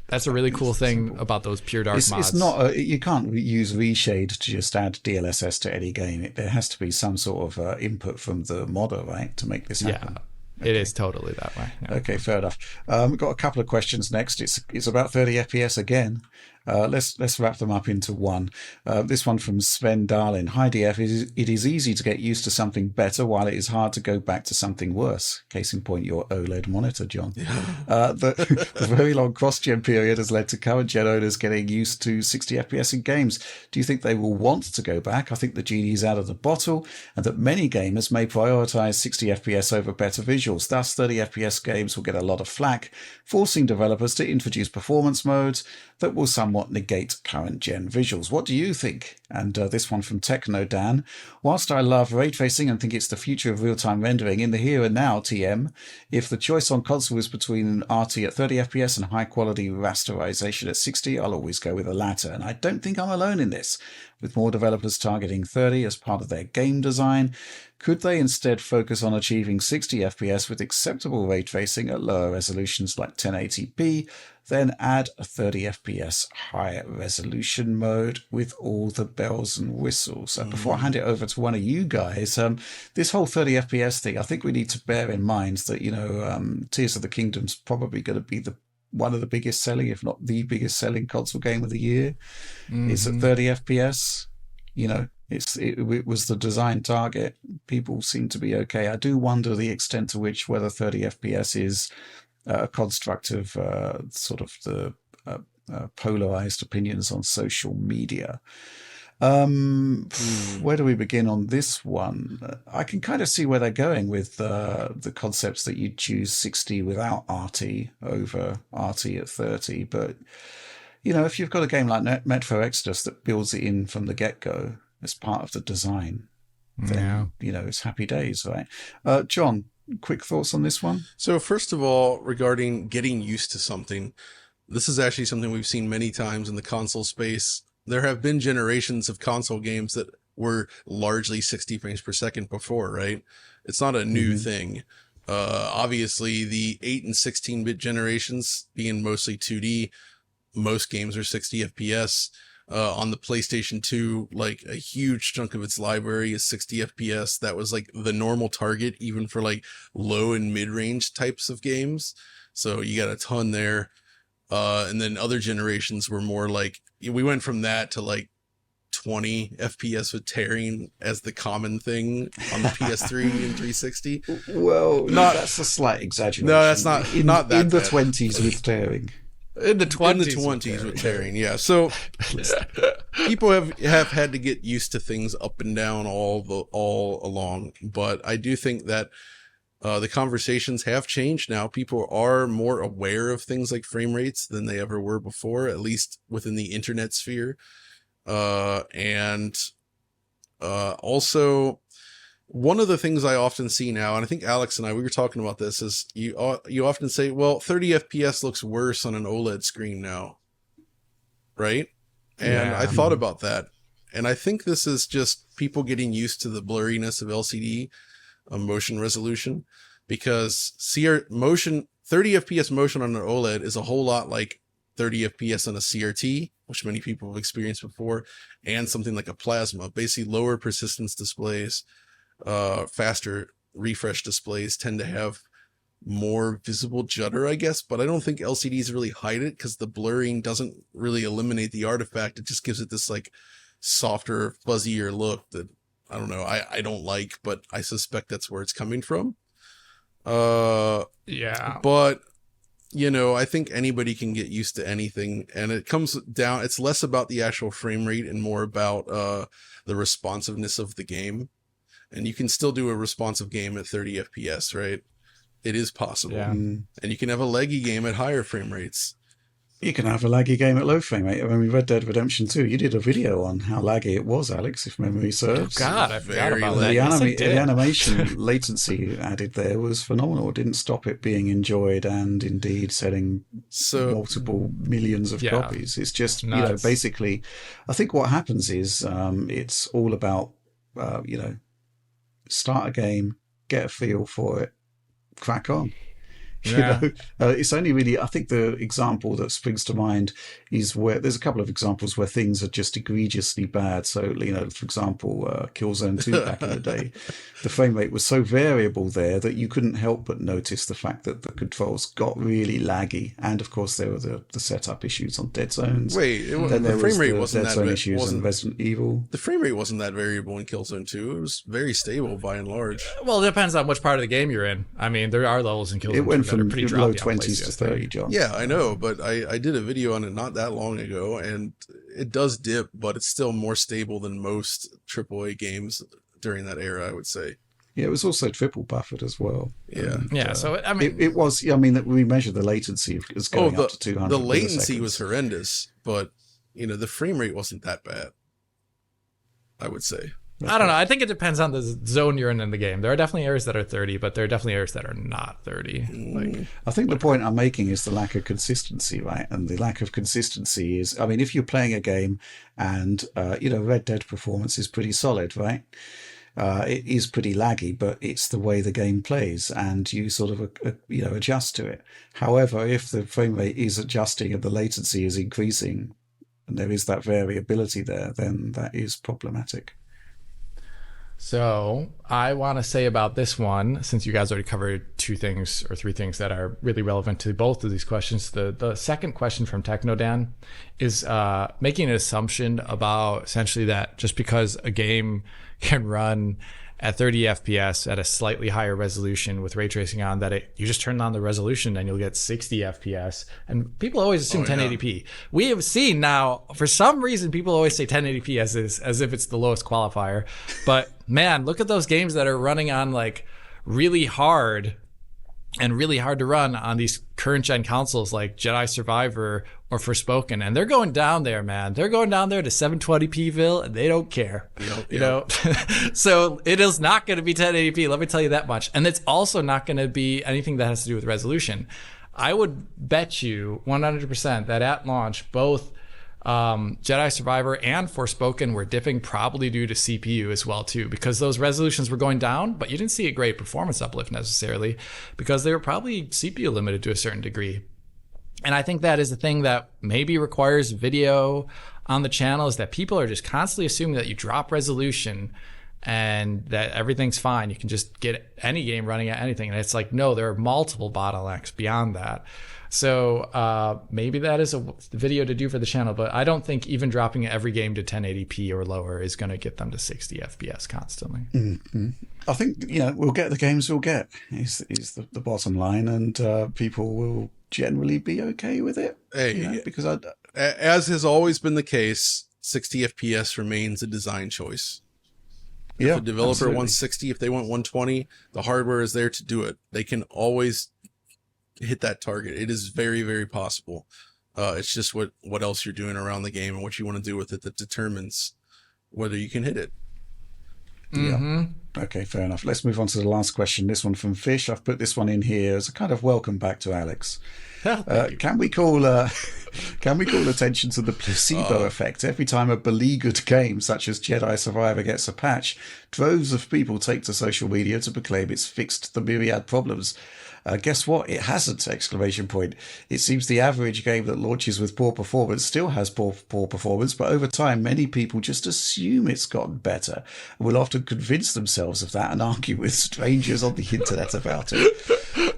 That's a really cool thing about those Pure Dark mods.
It's not you can't use Reshade to just add DLSS to any game. There has to be some sort of input from the modder, right, to make this happen.
Yeah, it is totally that way. Yeah.
Okay, fair enough. We've got a couple of questions next. It's about 30 FPS again. Let's wrap them up into one. This one from Sven Darlin. Hi DF, it is easy to get used to something better while it is hard to go back to something worse. Case in point, your OLED monitor, John. The very long cross-gen period has led to current gen owners getting used to 60 FPS in games. Do you think they will want to go back? I think the genie is out of the bottle and that many gamers may prioritize 60 FPS over better visuals. Thus, 30 FPS games will get a lot of flack, forcing developers to introduce performance modes that will somewhat negate current gen visuals. What do you think? And this one from Techno Dan. Whilst I love ray tracing and think it's the future of real-time rendering, in the here and now, TM, if the choice on console is between RT at 30 FPS and high-quality rasterization at 60, I'll always go with the latter. And I don't think I'm alone in this. With more developers targeting 30 as part of their game design, could they instead focus on achieving 60 FPS with acceptable ray tracing at lower resolutions like 1080p, then add a 30 FPS high resolution mode with all the bells and whistles? Before I hand it over to one of you guys, this whole 30 FPS thing, I think we need to bear in mind that, Tears of the Kingdom's probably going to be one of the biggest selling, if not the biggest selling console game of the year. It's at 30 FPS. It was the design target. People seem to be okay. I do wonder the extent to which whether 30 FPS is a construct of sort of the polarized opinions on social media. Where do we begin on this one? I can kind of see where they're going with the concepts that you choose 60 without RT over RT at 30. But, if you've got a game like Metro Exodus that builds it in from the get-go as part of the design, then, it's happy days, right? John, quick thoughts on this one?
So first of all, regarding getting used to something, this is actually something we've seen many times in the console space. There have been generations of console games that were largely 60 frames per second before, right? It's not a new thing. Obviously, the 8 and 16-bit generations being mostly 2D, most games are 60 FPS. On the PlayStation 2, like a huge chunk of its library is 60 FPS. That was like the normal target, even for like low and mid-range types of games. So you got a ton there. And then other generations were more like, we went from that to like 20 FPS with tearing as the common thing on the PS3 and 360.
Well, that's a slight exaggeration.
No, that's not
in
that
in the
bad.
20s with tearing.
In the 20s
with tearing, yeah. So people have had to get used to things up and down all along, but I do think that the conversations have changed now. People are more aware of things like frame rates than they ever were before, at least within the internet sphere. And also, one of the things I often see now, and I think Alex and we were talking about this, is you often say, well, 30 FPS looks worse on an OLED screen now, right? And I thought about that, and I think this is just people getting used to the blurriness of LCD motion resolution, because 30 FPS motion on an OLED is a whole lot like 30 FPS on a CRT, which many people have experienced before, and something like a plasma. Basically, lower persistence displays, faster refresh displays tend to have more visible judder, I guess, but I don't think LCDs really hide it, because the blurring doesn't really eliminate the artifact. It just gives it this like softer, fuzzier look that I don't know, I don't like, but I suspect that's where it's coming from.
Yeah.
But I think anybody can get used to anything, and it comes down, it's less about the actual frame rate and more about the responsiveness of the game. And you can still do a responsive game at 30 FPS, right? It is possible.
Yeah.
And you can have a laggy game at higher frame rates.
You can have a laggy game at low frame rate. I mean, Red Dead Redemption 2, you did a video on how laggy it was, Alex, if memory serves.
Oh, God, I forgot about that.
The animation latency added there was phenomenal. It didn't stop it being enjoyed and indeed selling multiple millions of copies. It's just, basically, I think what happens is it's all about, start a game, get a feel for it, crack on. It's only really, I think the example that springs to mind is where there's a couple of examples where things are just egregiously bad. So, for example, Killzone 2 back in the day, the frame rate was so variable there that you couldn't help but notice the fact that the controls got really laggy. And of course, there were the setup issues on Dead Zones.
Wait, the frame rate wasn't that
issues on Resident Evil.
The frame rate wasn't that variable in Killzone 2. It was very stable by and large.
Well, it depends on which part of the game you're in. I mean, there are levels in Killzone 2
it went from
pretty
low 20s to 30, John.
Yeah, I know, but I did a video on it not that long ago, and it does dip, but it's still more stable than most AAA games during that era, I would say.
Yeah, it was also triple buffered as well.
Yeah.
So I mean,
it was. I mean, we measured the latency as going up to 200.
The latency was horrendous, but the frame rate wasn't that bad, I would say.
I don't know. I think it depends on the zone you're in the game. There are definitely areas that are 30, but there are definitely areas that are not 30.
I think the point I'm making is the lack of consistency, right? And the lack of consistency is, I mean, if you're playing a game and, Red Dead performance is pretty solid, right? It is pretty laggy, but it's the way the game plays, and you sort of, adjust to it. However, if the frame rate is adjusting and the latency is increasing, and there is that variability there, then that is problematic.
So I want to say about this one, since you guys already covered 2 things or 3 things that are really relevant to both of these questions. The second question from Technodan is making an assumption about essentially that just because a game can run at 30 FPS at a slightly higher resolution with ray tracing on, that you just turn on the resolution and you'll get 60 FPS. And people always assume 1080p. We have seen now, for some reason, people always say 1080p as if it's the lowest qualifier. But man, look at those games that are running on like really hard and really hard to run on these current gen consoles like Jedi Survivor or Forspoken, and they're going down there, man. They're going down there to 720pville, and they don't care. You know, so it is not going to be 1080p. Let me tell you that much. And it's also not going to be anything that has to do with resolution. I would bet you 100% that at launch, both Jedi Survivor and Forspoken were dipping, probably due to CPU as well too, because those resolutions were going down, but you didn't see a great performance uplift necessarily because they were probably CPU limited to a certain degree. And I think that is the thing that maybe requires video on the channel, is that people are just constantly assuming that you drop resolution and that everything's fine. You can just get any game running at anything. And it's like, no, there are multiple bottlenecks beyond that. So maybe that is a video to do for the channel, but I don't think even dropping every game to 1080p or lower is going to get them to 60 FPS constantly.
Mm-hmm. I think, we'll get the games we'll get is the bottom line, and people will generally be okay with it.
Hey,
because
as has always been the case, 60 FPS remains a design choice.
Yeah,
if the developer
absolutely.
wants 60, if they want 120, the hardware is there to do it. They can always hit that target. It is very, very possible. It's just what else you're doing around the game and what you want to do with it that determines whether you can hit it.
Mm-hmm.
Yeah. Okay, fair enough. Let's move on to the last question. This one from Fish. I've put this one in here as a kind of welcome back to Alex. Can we call attention to the placebo effect? Every time a beleaguered game such as Jedi Survivor gets a patch, droves of people take to social media to proclaim it's fixed the myriad problems. Guess what? It hasn't! Exclamation point. It seems the average game that launches with poor performance still has poor performance, but over time, many people just assume it's gotten better and will often convince themselves of that and argue with strangers on the internet about it.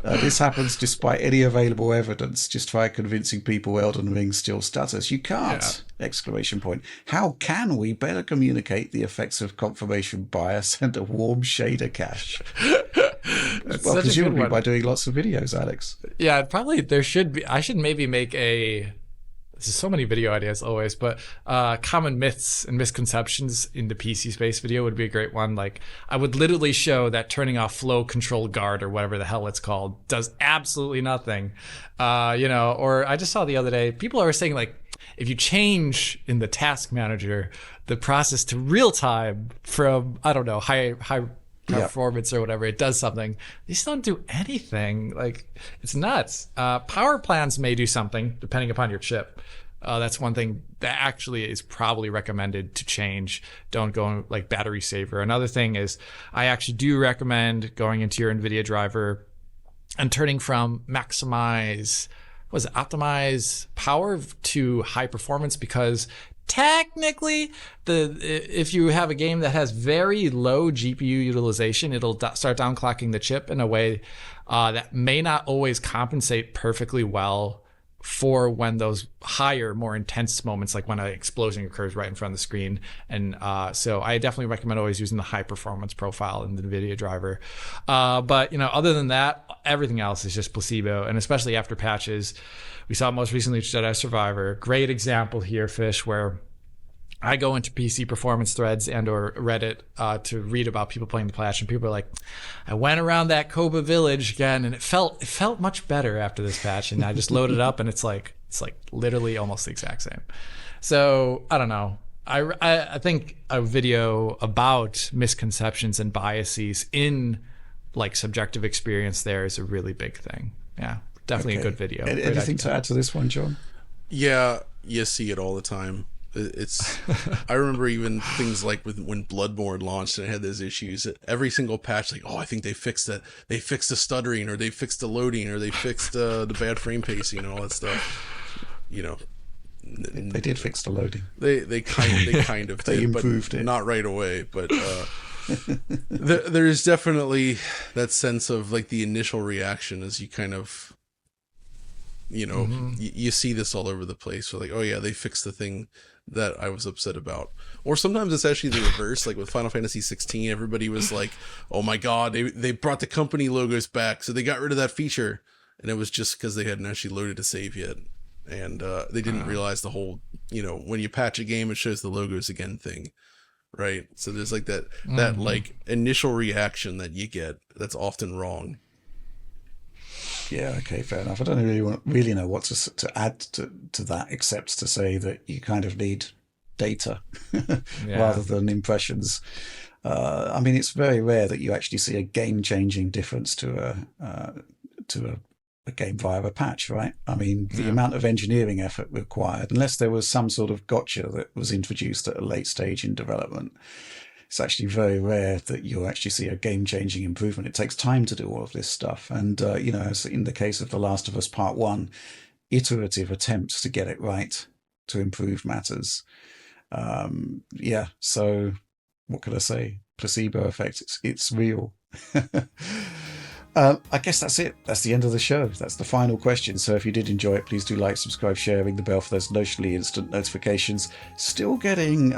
This happens despite any available evidence. Just try convincing people Elden Ring still stutters. You can't! Yeah. Exclamation point. How can we better communicate the effects of confirmation bias and a warm shader cache? Well, presumably by doing lots of videos, Alex.
Yeah, probably there should be. I should maybe make there's so many video ideas always, but common myths and misconceptions in the PC space video would be a great one. Like, I would literally show that turning off flow control guard or whatever the hell it's called does absolutely nothing. Or I just saw the other day, people are saying like, if you change in the task manager the process to real time from, I don't know, high performance or whatever, it does something. These don't do anything. Like, it's nuts. Power plans may do something depending upon your chip. That's one thing that actually is probably recommended to change. Don't go like battery saver. Another thing is I actually do recommend going into your Nvidia driver and turning from optimize power to high performance, because technically, if you have a game that has very low GPU utilization, it'll start downclocking the chip in a way that may not always compensate perfectly well for when those higher, more intense moments, like when an explosion occurs right in front of the screen. And so I definitely recommend always using the high performance profile in the NVIDIA driver. But other than that, everything else is just placebo, and especially after patches. We saw most recently Jedi Survivor. Great example here, Fish, where I go into PC performance threads and or Reddit to read about people playing the patch, and people are like, I went around that Koba village again, and it felt much better after this patch, and I just loaded it up, and it's like literally almost the exact same. So I don't know. I think a video about misconceptions and biases in like subjective experience there is a really big thing. Yeah, definitely a good video.
Anything to add to this one, John?
Yeah, you see it all the time. I remember even things like when Bloodborne launched and it had those issues. Every single patch, like, I think they fixed it. They fixed the stuttering, or they fixed the loading, or they fixed the bad frame pacing and all that stuff.
They did fix the loading.
They kind of
they
did,
improved
but
it.
Not right away. But there's definitely that sense of like the initial reaction as you kind of. You see this all over the place. So like, oh yeah, they fixed the thing that I was upset about. Or sometimes it's actually the reverse. Like with Final Fantasy 16, everybody was like, oh my god, they brought the company logos back, so they got rid of that feature. And it was just because they hadn't actually loaded a save yet. And they didn't realize the whole, when you patch a game, it shows the logos again thing. Right? So there's like that like initial reaction that you get that's often wrong.
Yeah, okay, fair enough. I don't really know what to add to that, except to say that you kind of need data rather than impressions. I mean, it's very rare that you actually see a game-changing difference to a game via a patch, right? I mean, the amount of engineering effort required, unless there was some sort of gotcha that was introduced at a late stage in development, it's actually very rare that you'll actually see a game-changing improvement. It takes time to do all of this stuff. And, as in the case of The Last of Us Part 1, iterative attempts to get it right, to improve matters. So what can I say? Placebo effect, it's real. I guess that's it. That's the end of the show. That's the final question. So if you did enjoy it, please do like, subscribe, share, ring the bell for those notionally instant notifications. Still getting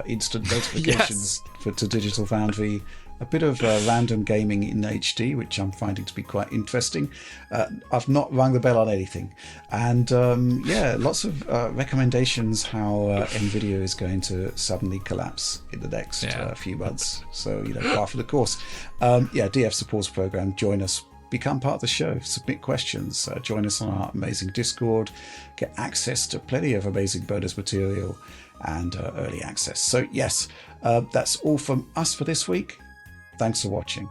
instant notifications to Digital Foundry a bit of random gaming in HD, which I'm finding to be quite interesting. I've not rung the bell on anything. And lots of recommendations how Nvidia is going to suddenly collapse in the next few months. So, par for the course. DF Supports Program, join us. Become part of the show, submit questions, join us on our amazing Discord, get access to plenty of amazing bonus material and early access. So yes, that's all from us for this week. Thanks for watching.